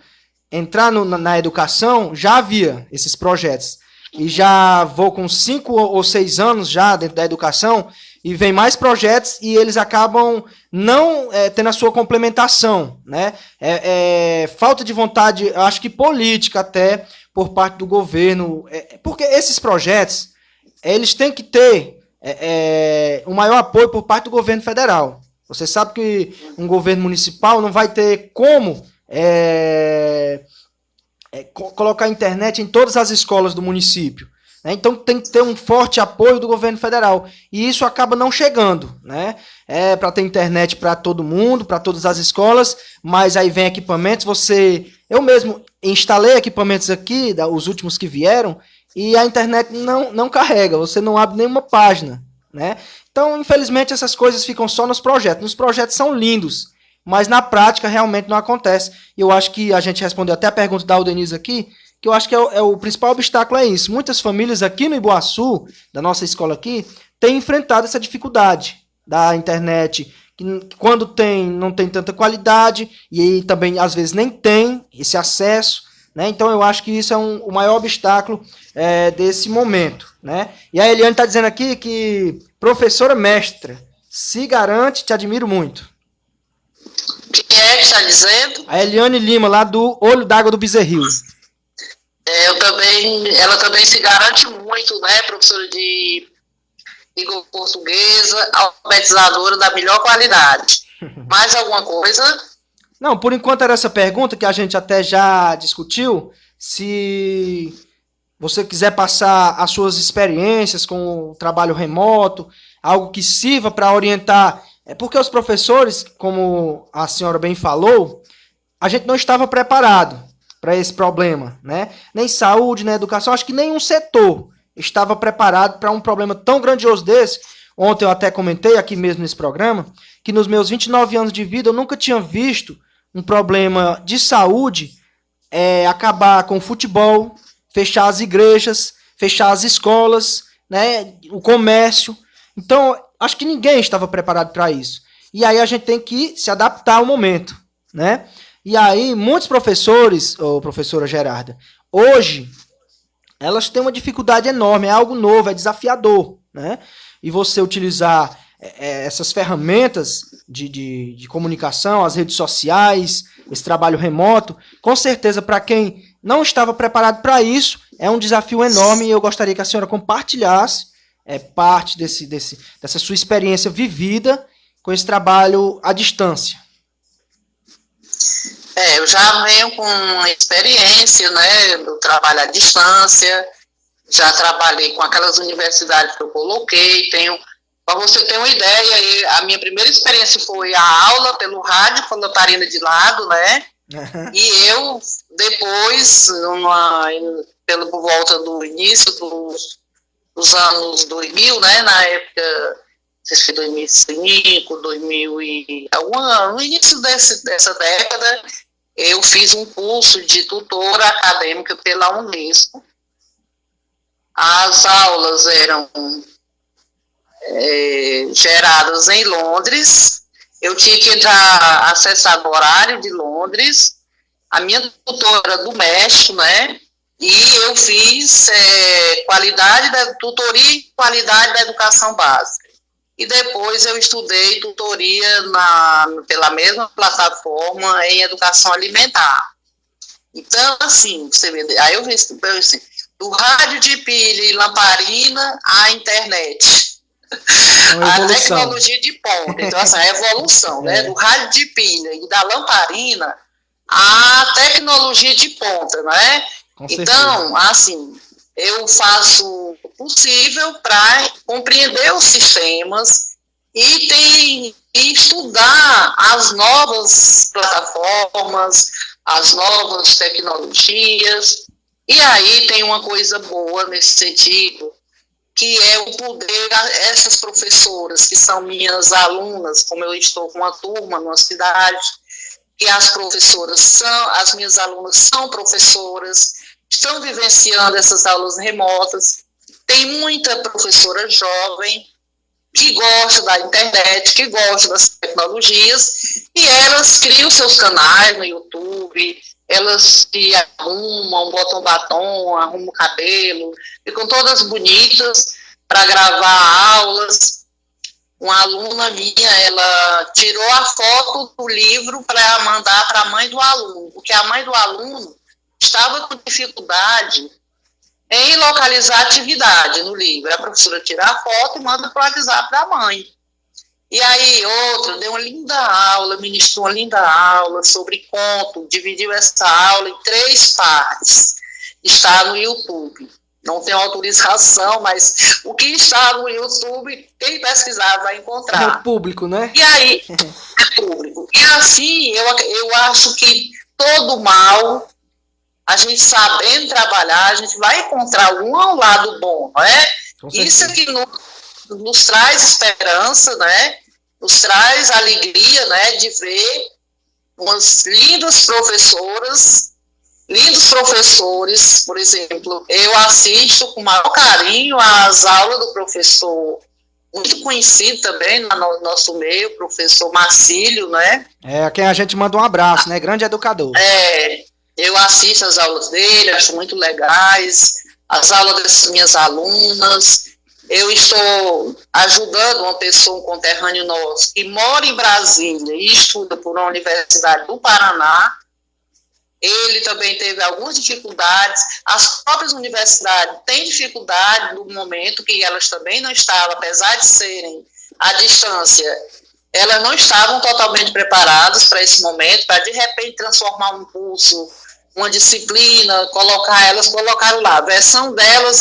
entrar na educação, já havia esses projetos. E já vou com 5 ou 6 anos já dentro da educação, e vem mais projetos e eles acabam não tendo a sua complementação, né? Falta de vontade, eu acho que política até, por parte do governo, porque esses projetos, eles têm que ter um maior apoio por parte do governo federal. Você sabe que um governo municipal não vai ter como colocar a internet em todas as escolas do município, né? Então tem que ter um forte apoio do governo federal. E isso acaba não chegando, né? Para ter internet para todo mundo, para todas as escolas, mas aí vem equipamentos. Eu mesmo instalei equipamentos aqui, os últimos que vieram, e a internet não carrega, você não abre nenhuma página, né? Então, infelizmente, essas coisas ficam só nos projetos. Os projetos são lindos, mas na prática realmente não acontece. E eu acho que a gente respondeu até a pergunta da Aldenise aqui, que eu acho que o principal obstáculo é isso. Muitas famílias aqui no Iboaçu, da nossa escola aqui, têm enfrentado essa dificuldade da internet, que quando tem, não tem tanta qualidade, e aí também às vezes nem tem esse acesso, né? Então eu acho que isso é o maior obstáculo desse momento, né? E a Eliane está dizendo aqui que professora mestra, se garante, te admiro muito. Quem é que está dizendo? A Eliane Lima, lá do Olho d'Água do Bezerril. Ela também se garante muito, né, professora de língua portuguesa, alfabetizadora da melhor qualidade. Mais alguma coisa? Não, por enquanto era essa pergunta que a gente até já discutiu. Se você quiser passar as suas experiências com o trabalho remoto, algo que sirva para orientar. Porque os professores, como a senhora bem falou, a gente não estava preparado para esse problema, né? Nem saúde, nem educação, acho que nenhum setor estava preparado para um problema tão grandioso desse. Ontem eu até comentei aqui mesmo nesse programa que nos meus 29 anos de vida eu nunca tinha visto um problema de saúde acabar com o futebol, fechar as igrejas, fechar as escolas, né? O comércio. Então, acho que ninguém estava preparado para isso. E aí a gente tem que se adaptar ao momento, né? E aí, muitos professores, professora Gerarda, hoje, elas têm uma dificuldade enorme, é algo novo, é desafiador, né? E você utilizar essas ferramentas de comunicação, as redes sociais, esse trabalho remoto, com certeza, para quem não estava preparado para isso, é um desafio enorme e eu gostaria que a senhora compartilhasse parte dessa sua experiência vivida com esse trabalho à distância. Eu já venho com experiência, né, do trabalho à distância, já trabalhei com aquelas universidades que eu coloquei, para você ter uma ideia, a minha primeira experiência foi a aula pelo rádio, com a lamparina de lado, né, e eu, depois, por volta do início dos anos 2000, né, na época, não sei se foi 2005, 2000 e no início dessa década, eu fiz um curso de tutora acadêmica pela Unesco. As aulas eram geradas em Londres. Eu tinha que acessar o horário de Londres. A minha tutora do México, né? E eu fiz qualidade da tutoria e qualidade da educação básica. E depois eu estudei tutoria pela mesma plataforma em educação alimentar. Então, assim, você vê, aí eu vi assim, do rádio de pilha e lamparina à internet. A tecnologia de ponta. Então, assim, a evolução, né? Do rádio de pilha e da lamparina à tecnologia de ponta, né? Então, assim, eu faço o possível para compreender os sistemas e estudar as novas plataformas, as novas tecnologias. E aí tem uma coisa boa nesse sentido, que é o poder, essas professoras que são minhas alunas, como eu estou com uma turma numa cidade, que as minhas alunas são professoras, estão vivenciando essas aulas remotas. Tem muita professora jovem que gosta da internet, que gosta das tecnologias, e elas criam seus canais no YouTube, elas se arrumam, botam batom, arrumam o cabelo, ficam todas bonitas para gravar aulas. Uma aluna minha, ela tirou a foto do livro para mandar para a mãe do aluno, porque a mãe do aluno estava com dificuldade em localizar a atividade no livro. A professora tira a foto e manda para o WhatsApp da mãe. E aí, outra, deu uma linda aula, ministrou uma linda aula sobre conto, dividiu essa aula em 3 partes. Está no YouTube. Não tem autorização, mas o que está no YouTube, quem pesquisar vai encontrar. É público, né? E aí, é público. E assim, eu acho que todo mal, a gente sabendo trabalhar, a gente vai encontrar um lado bom, não é? Isso é que nos traz esperança, né? Nos traz alegria, né? De ver umas lindas professoras, lindos professores. Por exemplo, eu assisto com o maior carinho as aulas do professor, muito conhecido também no nosso meio, professor Marcílio, né? É, a quem a gente manda um abraço, né? Grande educador. Eu assisto as aulas dele, acho muito legais, as aulas das minhas alunas. Eu estou ajudando uma pessoa, um conterrâneo nosso, que mora em Brasília e estuda por uma universidade do Paraná. Ele também teve algumas dificuldades. As próprias universidades têm dificuldade no momento que elas também não estavam, apesar de serem à distância, elas não estavam totalmente preparadas para esse momento, para de repente transformar um curso, uma disciplina, colocaram lá a versão delas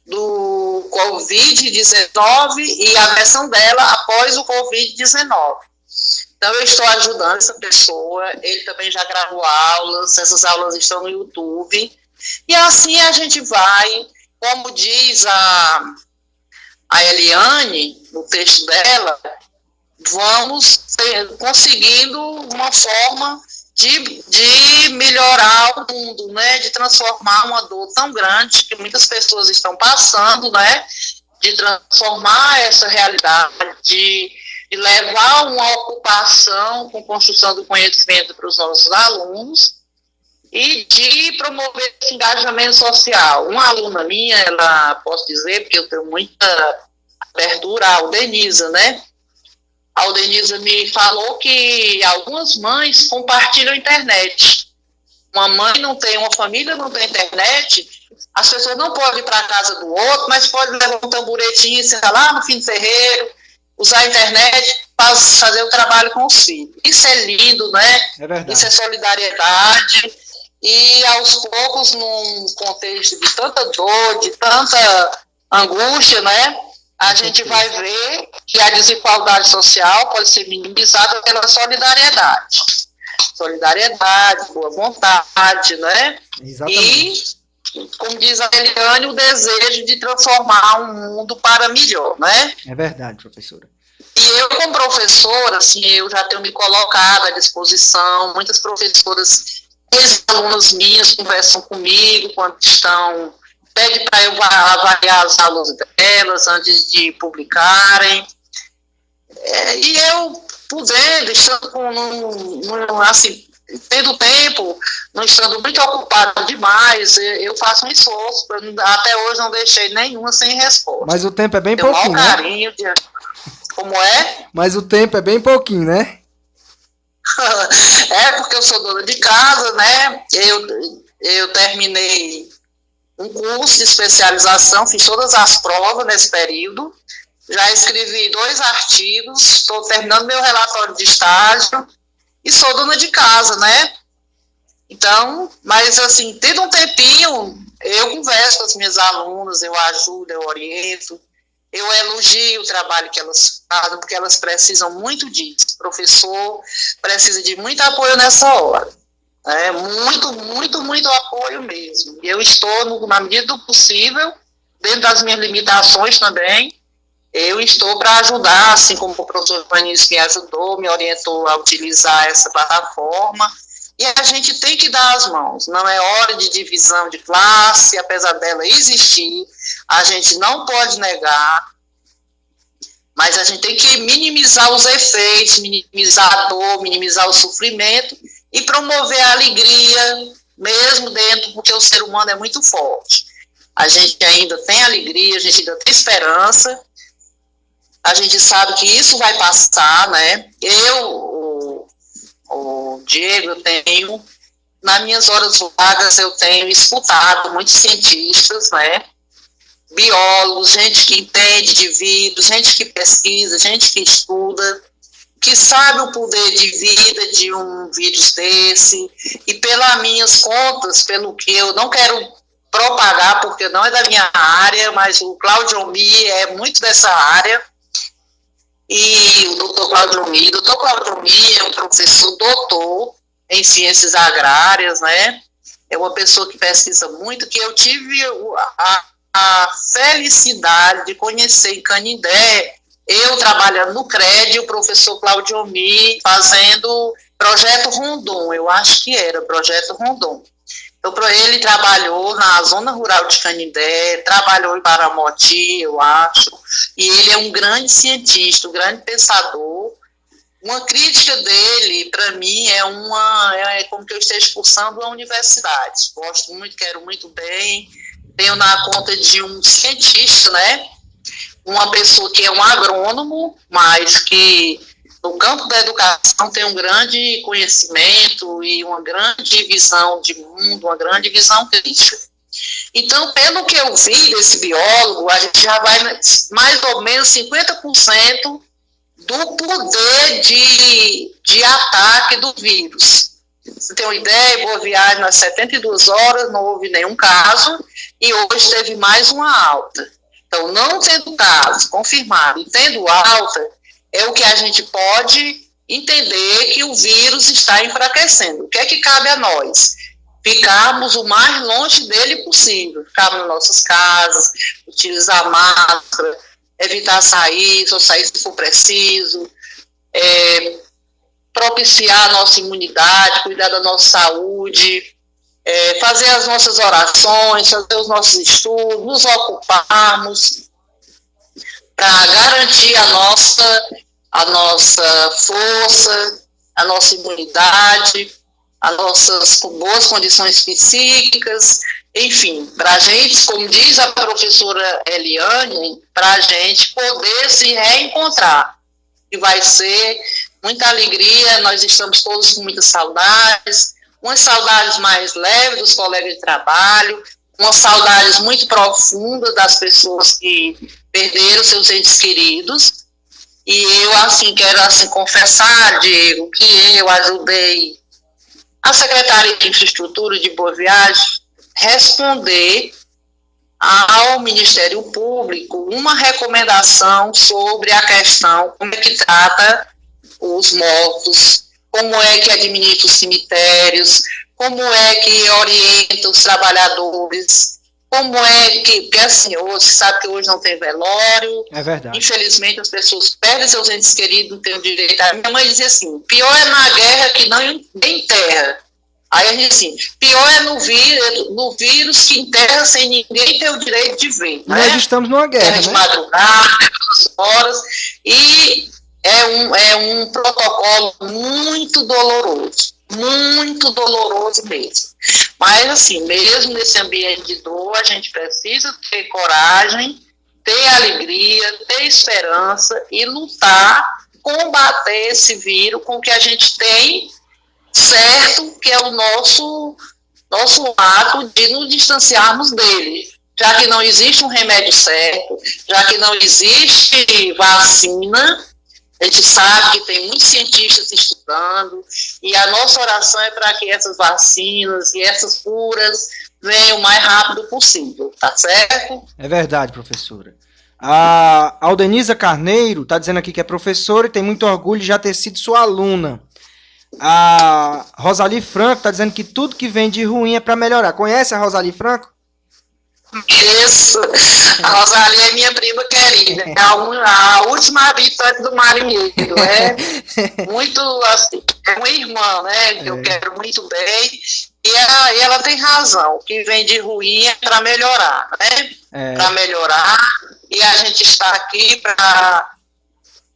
do Covid-19 e a versão dela após o Covid-19. Então, eu estou ajudando essa pessoa, ele também já gravou aulas, essas aulas estão no YouTube, e assim a gente vai, como diz a Eliane, no texto dela, vamos conseguindo uma forma de melhorar o mundo, né, de transformar uma dor tão grande que muitas pessoas estão passando, né, de transformar essa realidade, de levar uma ocupação com construção do conhecimento para os nossos alunos e de promover esse engajamento social. Uma aluna minha, ela, posso dizer, porque eu tenho muita abertura, a Aldenisa, né? A Aldenisa me falou que algumas mães compartilham a internet. Uma mãe não tem, uma família não tem internet, as pessoas não podem ir para a casa do outro, mas podem levar um tamboretinho, sentar lá no fim do terreiro, usar a internet para fazer o trabalho com os filhos. Isso é lindo, né? É verdade. Isso é solidariedade. E aos poucos, num contexto de tanta dor, de tanta angústia, né? A gente vai ver que a desigualdade social pode ser minimizada pela solidariedade. Solidariedade, boa vontade, né? Exatamente. E, como diz a Eliane, o desejo de transformar um mundo para melhor, né? É verdade, professora. E eu, como professora, assim, eu já tenho me colocado à disposição, muitas professoras, ex-alunas minhas conversam comigo quando estão, pede para eu avaliar as aulas delas antes de publicarem. E eu, podendo, estando assim, tendo tempo, não estando muito ocupado demais, eu faço um esforço. Até hoje não deixei nenhuma sem resposta. Mas o tempo é bem pouquinho, né? Carinho de... Como é? Mas o tempo é bem pouquinho, né? É, porque eu sou dona de casa, né? Eu terminei um curso de especialização, fiz todas as provas nesse período, já escrevi 2 artigos, estou terminando meu relatório de estágio e sou dona de casa, né? Então, mas assim, tendo um tempinho, eu converso com as minhas alunas, eu ajudo, eu oriento, eu elogio o trabalho que elas fazem, porque elas precisam muito disso. O professor precisa de muito apoio nessa hora. Muito apoio mesmo. E eu estou, na medida do possível, dentro das minhas limitações também, eu estou para ajudar, assim como o professor Vanício me ajudou, me orientou a utilizar essa plataforma. E a gente tem que dar as mãos. Não é hora de divisão de classe, apesar dela existir, a gente não pode negar, mas a gente tem que minimizar os efeitos, minimizar a dor, minimizar o sofrimento e promover a alegria, mesmo dentro, porque o ser humano é muito forte. A gente ainda tem alegria, a gente ainda tem esperança, a gente sabe que isso vai passar, né? O Diego, eu tenho, nas minhas horas vagas, eu tenho escutado muitos cientistas, né? Biólogos, gente que entende de vírus, gente que pesquisa, gente que estuda, que sabe o poder de vida de um vírus desse, e pelas minhas contas, pelo que eu não quero propagar, porque não é da minha área, mas o Cláudio Omi é muito dessa área, e o doutor Cláudio Omi é um professor doutor em ciências agrárias, né? É uma pessoa que pesquisa muito, que eu tive a felicidade de conhecer em Canindé, eu trabalhando no CRED, o professor Cláudio Omi fazendo Projeto Rondon, eu acho que era Projeto Rondon. Então, ele trabalhou na zona rural de Canindé, trabalhou em Paramoti, eu acho, e ele é um grande cientista, um grande pensador. Uma crítica dele, para mim, é como que eu esteja cursando a universidade. Gosto muito, quero muito bem, tenho na conta de um cientista, né? Uma pessoa que é um agrônomo, mas que no campo da educação tem um grande conhecimento e uma grande visão de mundo, uma grande visão crítica. Então, pelo que eu vi desse biólogo, a gente já vai mais ou menos 50% do poder de ataque do vírus. Você tem uma ideia, Boa Viagem, nas 72 horas, não houve nenhum caso, e hoje teve mais uma alta. Então, não tendo caso confirmado e tendo alta, é o que a gente pode entender que o vírus está enfraquecendo. O que é que cabe a nós? Ficarmos o mais longe dele possível, ficarmos nas nossas casas, utilizar máscara, evitar sair, só sair se for preciso, propiciar a nossa imunidade, cuidar da nossa saúde, fazer as nossas orações, fazer os nossos estudos, nos ocuparmos para garantir a nossa força, a nossa imunidade, as nossas boas condições psíquicas, enfim, para a gente, como diz a professora Eliane, para a gente poder se reencontrar. E vai ser muita alegria, nós estamos todos com muitas saudades, umas saudades mais leves dos colegas de trabalho, umas saudades muito profundas das pessoas que perderam seus entes queridos. E eu, quero confessar, Diego, que eu ajudei a Secretaria de Infraestrutura de Boa Viagem responder ao Ministério Público uma recomendação sobre a questão como é que trata os mortos, como é que administra os cemitérios, como é que orienta os trabalhadores, como é que, porque assim, hoje, sabe que hoje não tem velório, é verdade. Infelizmente as pessoas perdem seus entes queridos, não têm o direito. A minha mãe dizia assim, pior é na guerra que não em terra. Aí a gente assim, pior é no vírus que enterra sem ninguém ter o direito de ver. Nós estamos numa guerra, de né? madrugada, horas, e é um protocolo muito doloroso mesmo. Mas assim, mesmo nesse ambiente de dor, a gente precisa ter coragem, ter alegria, ter esperança e lutar, combater esse vírus com o que a gente tem certo, que é o nosso ato de nos distanciarmos dele, já que não existe um remédio certo, já que não existe vacina, a gente sabe que tem muitos cientistas estudando, e a nossa oração é para que essas vacinas e essas curas venham o mais rápido possível, tá certo? É verdade, professora. A Aldenisa Carneiro está dizendo aqui que é professora e tem muito orgulho de já ter sido sua aluna. A Rosali Franco está dizendo que tudo que vem de ruim é para melhorar. Conhece a Rosali Franco? Isso. A Rosali é minha prima querida. É a última habitante do Marinheiro. É muito assim. É uma irmã, né? Que eu quero muito bem. E ela tem razão. O que vem de ruim é para melhorar, né? Para melhorar. E a gente está aqui para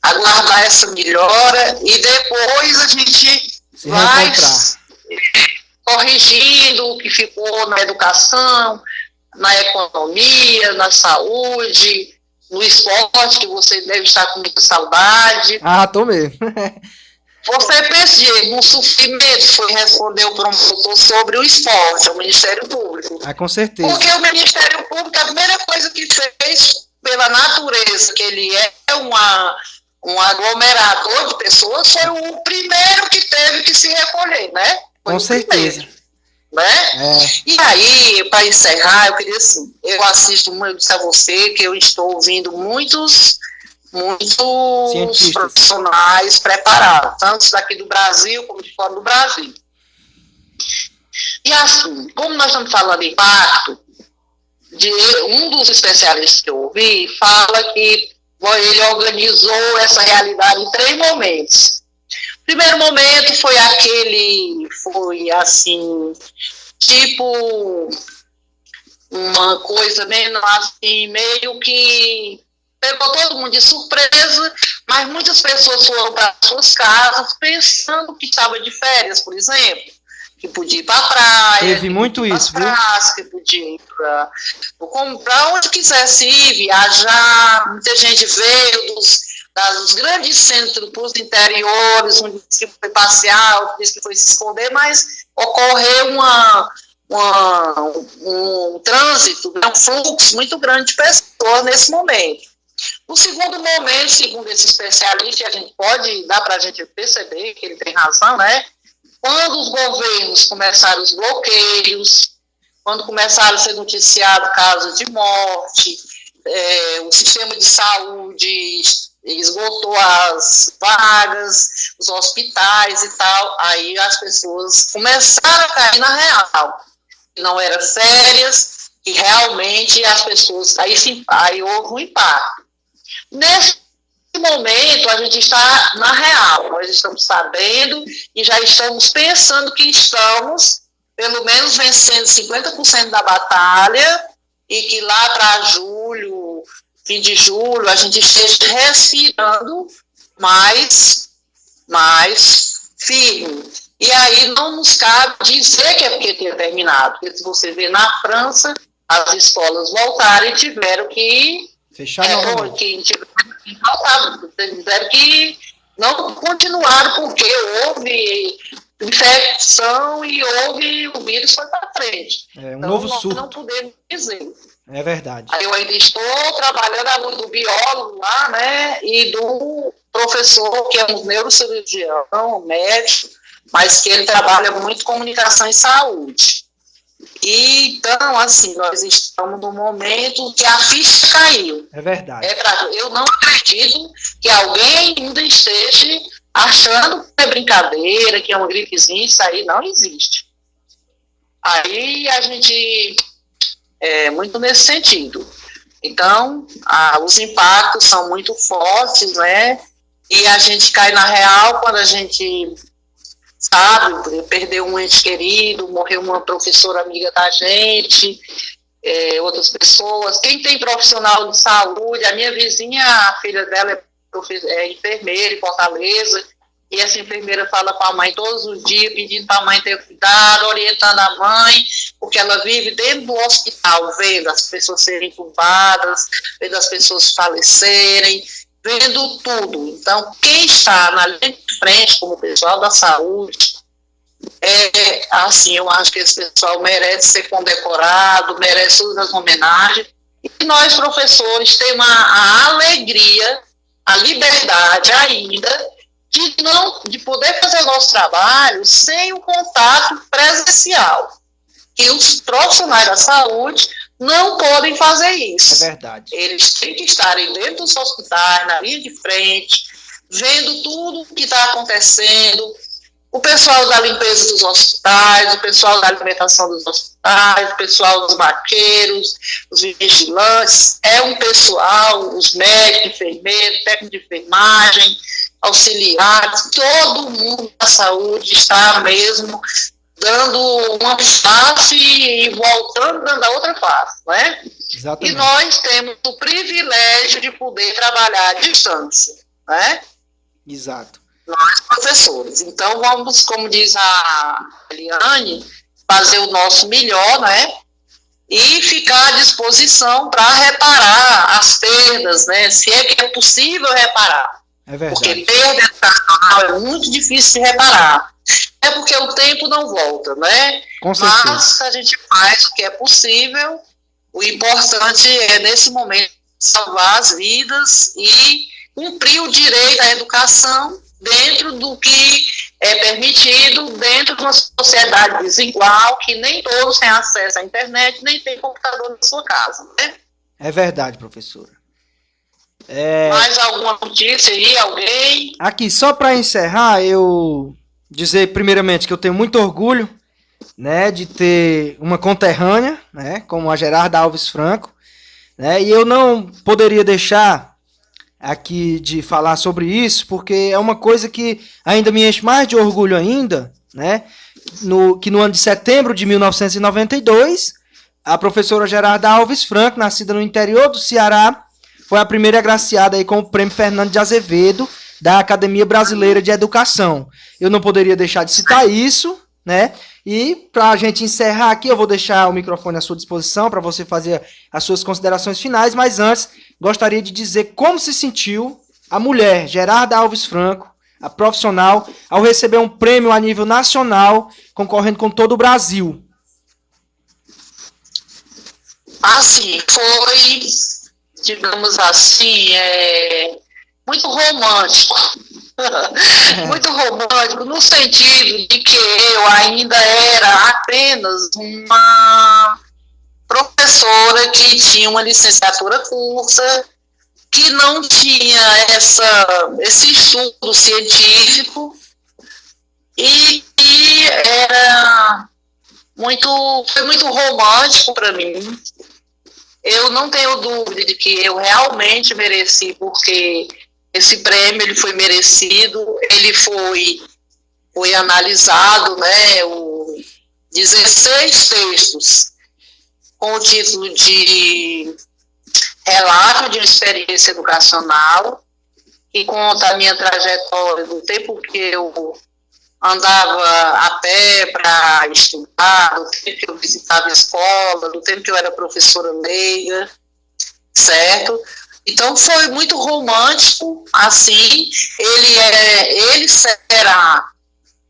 aguardar essa melhora e depois a gente vai corrigindo o que ficou na educação, na economia, na saúde, no esporte, que você deve estar com muita saudade. Ah, tô mesmo. Você pensa, um suprimento foi responder o promotor sobre o esporte, o Ministério Público. Ah, com certeza. Porque o Ministério Público, a primeira coisa que fez, pela natureza, que ele é um aglomerador de pessoas, foi o primeiro que teve que se recolher, né? Foi com certeza. Primeiro, né? E aí, para encerrar, eu queria assim, eu assisto muito a você, que eu estou ouvindo muitos profissionais preparados, tanto daqui do Brasil como de fora do Brasil. E assim, como nós estamos falando de impacto, um dos especialistas que eu ouvi fala que ele organizou essa realidade em 3 momentos. O primeiro momento foi assim, tipo uma coisa meio que pegou todo mundo de surpresa, mas muitas pessoas foram para suas casas pensando que estava de férias, por exemplo, que podia ir para a praia, teve muito isso, viu? Que podia ir para onde quisesse ir, viajar. Muita gente veio dos grandes centros para os interiores, um disse que foi passear, outro disse que foi se esconder, mas ocorreu um trânsito, um fluxo muito grande de pessoas nesse momento. O segundo momento, segundo esse especialista, a gente dá para a gente perceber que ele tem razão, né? Quando os governos começaram os bloqueios, quando começaram a ser noticiados casos de morte, o sistema de saúde esgotou as vagas, os hospitais e tal, aí as pessoas começaram a cair na real. Não eram férias, e realmente as pessoas, aí houve um impacto. Nesse momento, a gente está na real, nós estamos sabendo e já estamos pensando que estamos, pelo menos, vencendo 50% da batalha e que lá para julho, fim de julho, a gente esteja respirando mais firme. E aí não nos cabe dizer que é porque tinha terminado, porque se você vê na França, as escolas voltaram e tiveram que fechar tiveram que não continuaram porque houve infecção e o vírus foi para frente. Um novo surto. Não podemos dizer. É verdade. Eu ainda estou trabalhando a luz do biólogo lá, né, e do professor, que é um neurocirurgião, médico, mas que ele trabalha muito comunicação e saúde. E, então, assim, nós estamos num momento que a ficha caiu. É verdade. Eu não acredito que alguém ainda esteja achando que é brincadeira, que é uma gripezinha, isso aí não existe. Aí a gente muito nesse sentido. Então, os impactos são muito fortes, né? E a gente cai na real quando a gente sabe, perdeu um ente querido, morreu uma professora amiga da gente, outras pessoas. Quem tem profissional de saúde, a minha vizinha, a filha dela é enfermeira em Fortaleza, e essa enfermeira fala com a mãe todos os dias, pedindo para a mãe ter cuidado, orientando a mãe, porque ela vive dentro do hospital, vendo as pessoas serem entubadas, vendo as pessoas falecerem, vendo tudo. Então, quem está na linha de frente, como o pessoal da saúde, assim, eu acho que esse pessoal merece ser condecorado, merece todas as homenagens, e nós, professores, temos a alegria, a liberdade ainda, de poder fazer nosso trabalho sem o contato presencial, que os profissionais da saúde não podem fazer isso. É verdade. Eles têm que estarem dentro dos hospitais, na linha de frente, vendo tudo o que está acontecendo. O pessoal da limpeza dos hospitais, o pessoal da alimentação dos hospitais, o pessoal dos maqueiros, os vigilantes, um pessoal, os médicos, enfermeiros, técnicos de enfermagem, auxiliares, todo mundo da saúde está mesmo dando uma face e voltando dando a outra face, não é? Exatamente. E nós temos o privilégio de poder trabalhar à distância, não é? Exato. Nós, professores. Então, vamos, como diz a Eliane, fazer o nosso melhor, né? E ficar à disposição para reparar as perdas, né? Se é que é possível reparar. É verdade. Porque perda educacional é muito difícil de reparar. É porque o tempo não volta, né? Com certeza. Mas a gente faz o que é possível. O importante é, nesse momento, salvar as vidas e cumprir o direito à educação dentro do que é permitido, dentro de uma sociedade desigual, que nem todos têm acesso à internet, nem têm computador na sua casa, né? É verdade, professora. Mais alguma notícia aí, alguém? Aqui, só para encerrar, eu dizer primeiramente que eu tenho muito orgulho, né, de ter uma conterrânea, né, como a Gerarda Alves Franco, né, e eu não poderia deixar aqui de falar sobre isso, porque é uma coisa que ainda me enche mais de orgulho ainda, né, que no ano de setembro de 1992, a professora Gerarda Alves Franco, nascida no interior do Ceará, foi a primeira agraciada aí com o Prêmio Fernando de Azevedo, da Academia Brasileira de Educação. Eu não poderia deixar de citar isso, né? E para a gente encerrar aqui, eu vou deixar o microfone à sua disposição para você fazer as suas considerações finais, mas antes, gostaria de dizer como se sentiu a mulher, Gerarda Alves Franco, a profissional, ao receber um prêmio a nível nacional, concorrendo com todo o Brasil. Assim, foi, digamos assim, muito romântico. Muito romântico, no sentido de que eu ainda era apenas uma professora que tinha uma licenciatura curta, que não tinha esse estudo científico e foi muito romântico para mim. Eu não tenho dúvida de que eu realmente mereci, porque esse prêmio ele foi merecido, ele foi analisado, né, 16 textos com o título de Relato de uma Experiência Educacional, que conta a minha trajetória do tempo que eu andava a pé para estudar, do tempo que eu visitava a escola, do tempo que eu era professora leiga, certo? Então foi muito romântico, assim, ele será,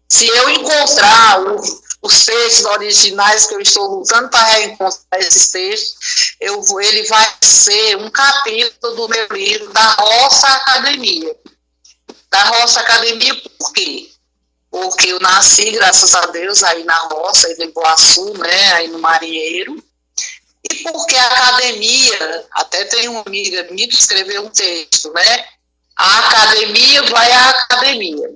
se eu encontrar os textos originais que eu estou lutando para reencontrar esses textos, ele vai ser um capítulo do meu livro da Roça Academia. Da Roça Academia por quê? Porque eu nasci, graças a Deus, aí na roça, aí no Iguaçu, né, aí no Marinheiro, e porque a academia, até tem uma amiga minha que escreveu um texto, né, a academia vai à academia.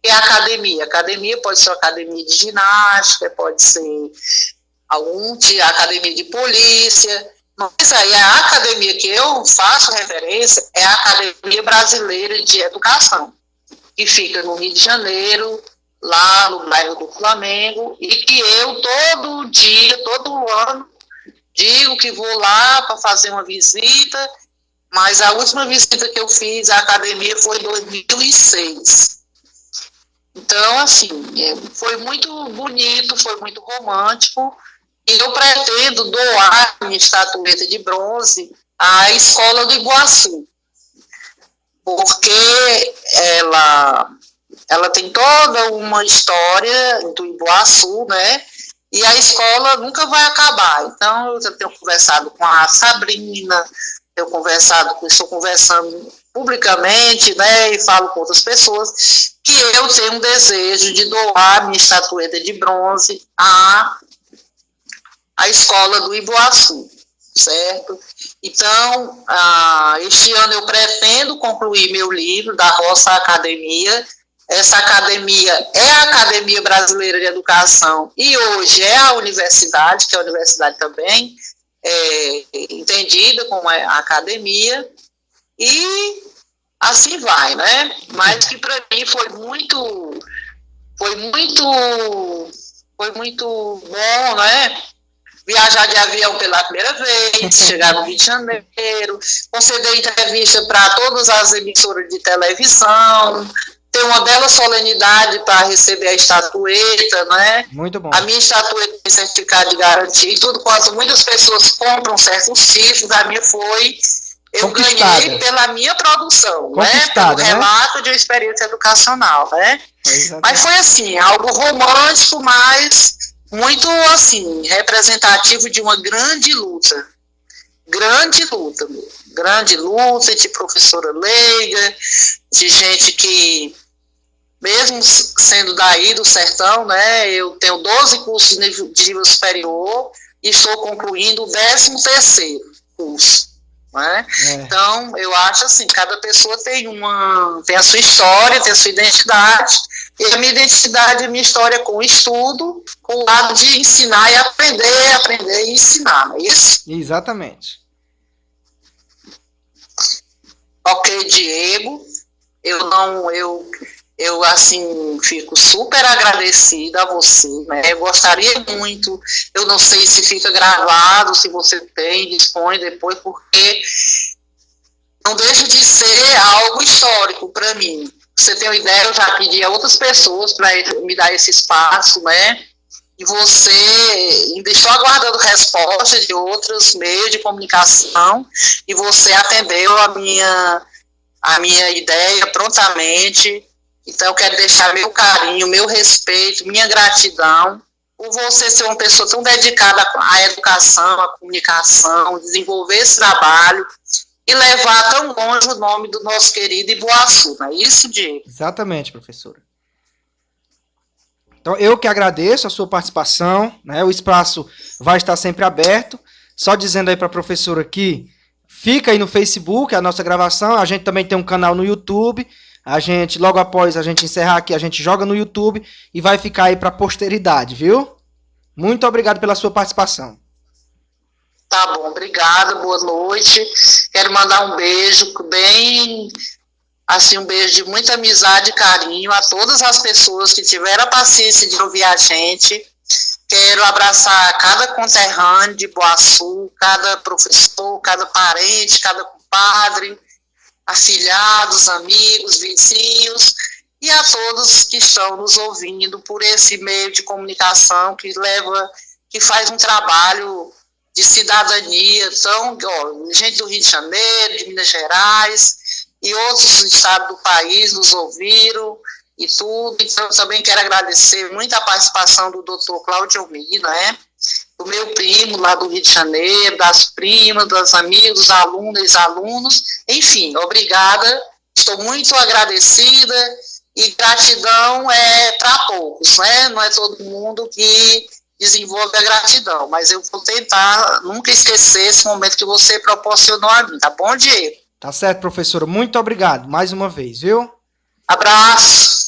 E a academia pode ser uma academia de ginástica, pode ser academia de polícia, mas aí a academia que eu faço referência é a Academia Brasileira de Educação, que fica no Rio de Janeiro, lá no bairro do Flamengo, e que eu todo dia, todo ano, digo que vou lá para fazer uma visita, mas a última visita que eu fiz à academia foi em 2006. Então, assim, foi muito bonito, foi muito romântico, e eu pretendo doar minha estatueta de bronze à Escola do Iguaçu, porque ela tem toda uma história do Iguaçu, né? E a escola nunca vai acabar. Então, eu tenho conversado com a Sabrina, estou conversando publicamente, né? E falo com outras pessoas que eu tenho um desejo de doar minha estatueta de bronze à escola do Iguaçu, certo? Então, este ano eu pretendo concluir meu livro da Roça Academia. Essa academia é a Academia Brasileira de Educação e hoje é a universidade, que a universidade também é entendida como a academia, e assim vai, né? Mas que para mim foi muito bom, né? Viajar de avião pela primeira vez, chegar no Rio de Janeiro, conceder entrevista para todas as emissoras de televisão, Tem uma bela solenidade para receber a estatueta, né? Muito bom. A minha estatueta tem certificado de garantia e tudo quanto muitas pessoas compram certos títulos, a minha foi... Eu ganhei pela minha produção, né? Pelo relato de uma experiência educacional, né? Mas foi assim, algo romântico, mas muito assim, representativo de uma grande luta. Grande luta de professora leiga, de gente que, mesmo sendo daí do sertão, né? Eu tenho 12 cursos de nível superior e estou concluindo o 13º curso. Né? Então, eu acho assim, cada pessoa tem a sua história, tem a sua identidade, e a minha identidade, a minha história com o estudo, com o lado de ensinar e aprender e ensinar, não é isso? Exatamente. Ok, Diego, eu assim, fico super agradecida a você, né? Eu gostaria muito, eu não sei se fica gravado, se você dispõe depois, porque não deixa de ser algo histórico para mim. Você tem uma ideia, eu já pedi a outras pessoas para me dar esse espaço, né? E você ainda estou aguardando resposta de outros meios de comunicação, e você atendeu a minha ideia prontamente. Então, eu quero deixar meu carinho, meu respeito, minha gratidão por você ser uma pessoa tão dedicada à educação, à comunicação, desenvolver esse trabalho e levar tão longe o nome do nosso querido Ibuaçu. Não é isso, Diego? Exatamente, professora. Então, eu que agradeço a sua participação, né? O espaço vai estar sempre aberto. Só dizendo aí para a professora que fica aí no Facebook a nossa gravação. A gente também tem um canal no YouTube. A gente, logo após a gente encerrar aqui, a gente joga no YouTube e vai ficar aí para a posteridade, viu? Muito obrigado pela sua participação. Tá bom, obrigada, boa noite. Quero mandar um beijo bem, assim, um beijo de muita amizade e carinho a todas as pessoas que tiveram a paciência de ouvir a gente. Quero abraçar cada conterrâneo de Ibuaçu, cada professor, cada parente, cada compadre, afilhados, amigos, vizinhos, e a todos que estão nos ouvindo por esse meio de comunicação que faz um trabalho de cidadania, gente do Rio de Janeiro, de Minas Gerais, e outros estados do país nos ouviram, e tudo. Então, eu também quero agradecer muito a participação do Dr. Cláudio Almeida, né? Do meu primo lá do Rio de Janeiro, das primas, dos amigos, alunos, alunos, enfim, obrigada, estou muito agradecida, e gratidão é para poucos, né? Não é todo mundo que desenvolve a gratidão, mas eu vou tentar nunca esquecer esse momento que você proporcionou a mim, tá bom, Diego? Tá certo, professora, muito obrigado, mais uma vez, viu? Abraço.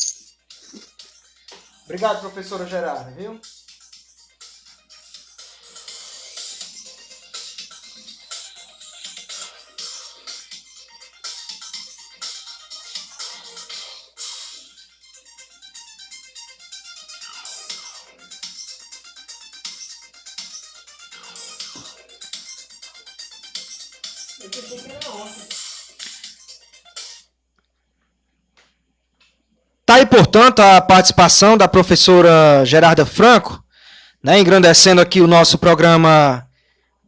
Obrigado, professora Gerarda, viu? Tá aí, portanto, a participação da professora Gerarda Franco, né, engrandecendo aqui o nosso programa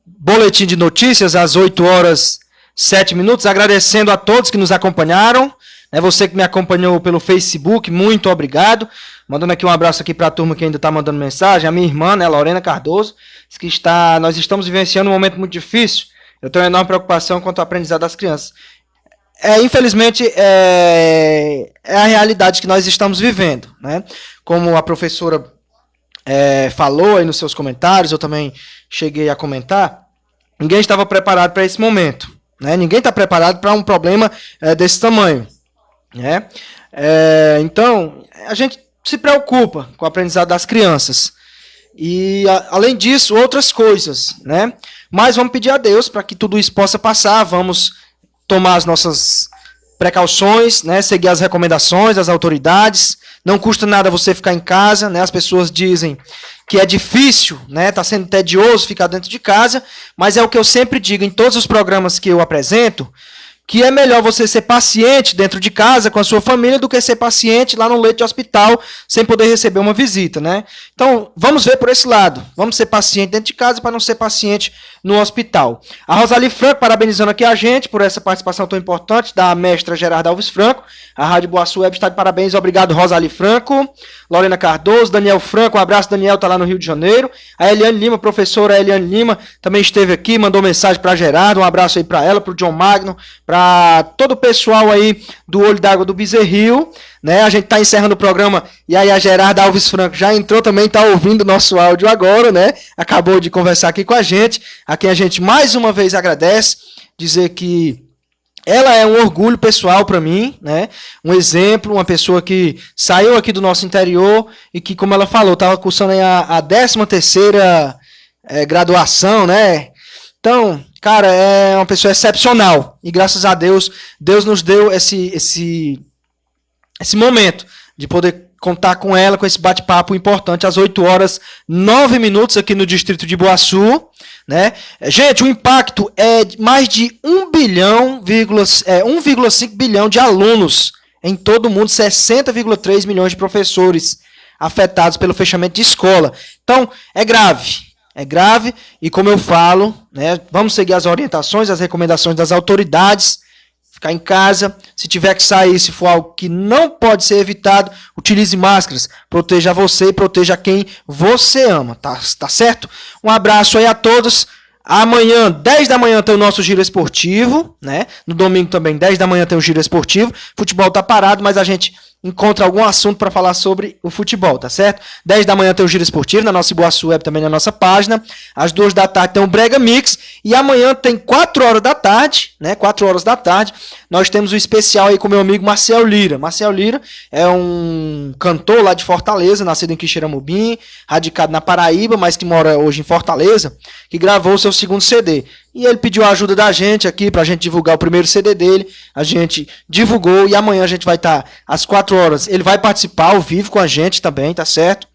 Boletim de Notícias, às 8h07, agradecendo a todos que nos acompanharam, né, você que me acompanhou pelo Facebook, muito obrigado, mandando aqui um abraço aqui para a turma que ainda está mandando mensagem, a minha irmã, né, Lorena Cardoso, que nós estamos vivenciando um momento muito difícil, eu tenho uma enorme preocupação quanto ao aprendizado das crianças. Infelizmente, é a realidade que nós estamos vivendo, né? Como a professora falou aí nos seus comentários, eu também cheguei a comentar, ninguém estava preparado para esse momento, né? Ninguém está preparado para um problema desse tamanho, né? Então, a gente se preocupa com o aprendizado das crianças. E, além disso, outras coisas, né? Mas vamos pedir a Deus para que tudo isso possa passar, vamos tomar as nossas precauções, né? Seguir as recomendações das autoridades. Não custa nada você ficar em casa, né? As pessoas dizem que é difícil, né? Tá sendo tedioso ficar dentro de casa, mas é o que eu sempre digo em todos os programas que eu apresento, que é melhor você ser paciente dentro de casa com a sua família do que ser paciente lá no leito de hospital sem poder receber uma visita, né? Então, vamos ver por esse lado. Vamos ser paciente dentro de casa para não ser paciente no hospital. A Rosali Franco parabenizando aqui a gente por essa participação tão importante da mestra Gerarda Alves Franco. A Rádio Boaçu Web está de parabéns. Obrigado, Rosali Franco. Lorena Cardoso, Daniel Franco, um abraço. Daniel está lá no Rio de Janeiro. A Eliane Lima, professora Eliane Lima, também esteve aqui, mandou mensagem para Gerardo. Um abraço aí para ela, para o John Magno, para todo o pessoal aí do Olho d'Água do Bezerril, né? A gente tá encerrando o programa e aí a Gerarda Alves Franco já entrou também, tá ouvindo o nosso áudio agora, né? Acabou de conversar aqui com a gente, a quem a gente mais uma vez agradece, dizer que ela é um orgulho pessoal para mim, né? Um exemplo, uma pessoa que saiu aqui do nosso interior e que, como ela falou, estava cursando aí a 13ª graduação, né? Então, cara, é uma pessoa excepcional. E graças a Deus, Deus nos deu esse momento de poder contar com ela, com esse bate-papo importante, às 8h09 aqui no distrito de Boaçu, né? Gente, o impacto é de mais de 1,5 bilhão de alunos em todo o mundo, 60,3 milhões de professores afetados pelo fechamento de escola. Então, é grave. É grave e, como eu falo, né, vamos seguir as orientações, as recomendações das autoridades, ficar em casa, se tiver que sair, se for algo que não pode ser evitado, utilize máscaras, proteja você e proteja quem você ama, tá certo? Um abraço aí a todos. Amanhã, 10 da manhã, tem o nosso giro esportivo, né? No domingo também, 10 da manhã, tem o giro esportivo. Futebol tá parado, mas a gente encontra algum assunto para falar sobre o futebol, tá certo? 10 da manhã tem o giro esportivo, na nossa Boaçu Web, também na nossa página. Às 2 da tarde tem o Brega Mix. E amanhã tem 4 horas da tarde, né? 4 horas da tarde, nós temos o especial aí com meu amigo Marcel Lira. Marcel Lira é um cantor lá de Fortaleza, nascido em Quixeramobim, radicado na Paraíba, mas que mora hoje em Fortaleza, que gravou o seu segundo CD. E ele pediu a ajuda da gente aqui pra gente divulgar o primeiro CD dele. A gente divulgou e amanhã a gente vai estar às 4 horas. Ele vai participar ao vivo com a gente também, tá certo?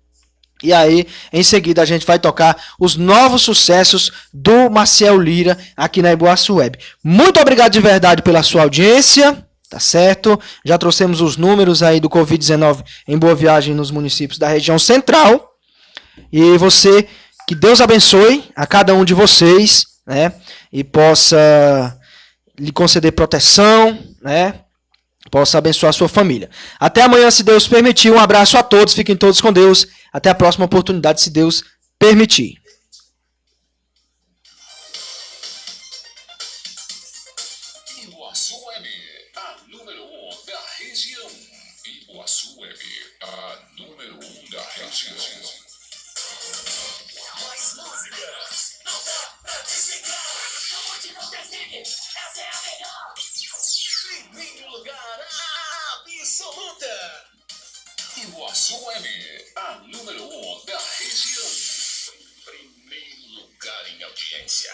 E aí, em seguida, a gente vai tocar os novos sucessos do Marcel Lira aqui na Boaçu Web. Muito obrigado de verdade pela sua audiência, tá certo? Já trouxemos os números aí do Covid-19 em Boa Viagem nos municípios da região central. E você, que Deus abençoe a cada um de vocês, né? E possa lhe conceder proteção, né? Possa abençoar a sua família. Até amanhã, se Deus permitir. Um abraço a todos. Fiquem todos com Deus. Até a próxima oportunidade, se Deus permitir. Boaçu Web, a número 1 da região. Boaçu Web, a número 1 da região. Mais músicas, não dá pra desligar. Não desligue, essa é a melhor. Primeiro lugar, absoluta. Boaçu Web, a número 1 da região. Primeiro lugar em audiência.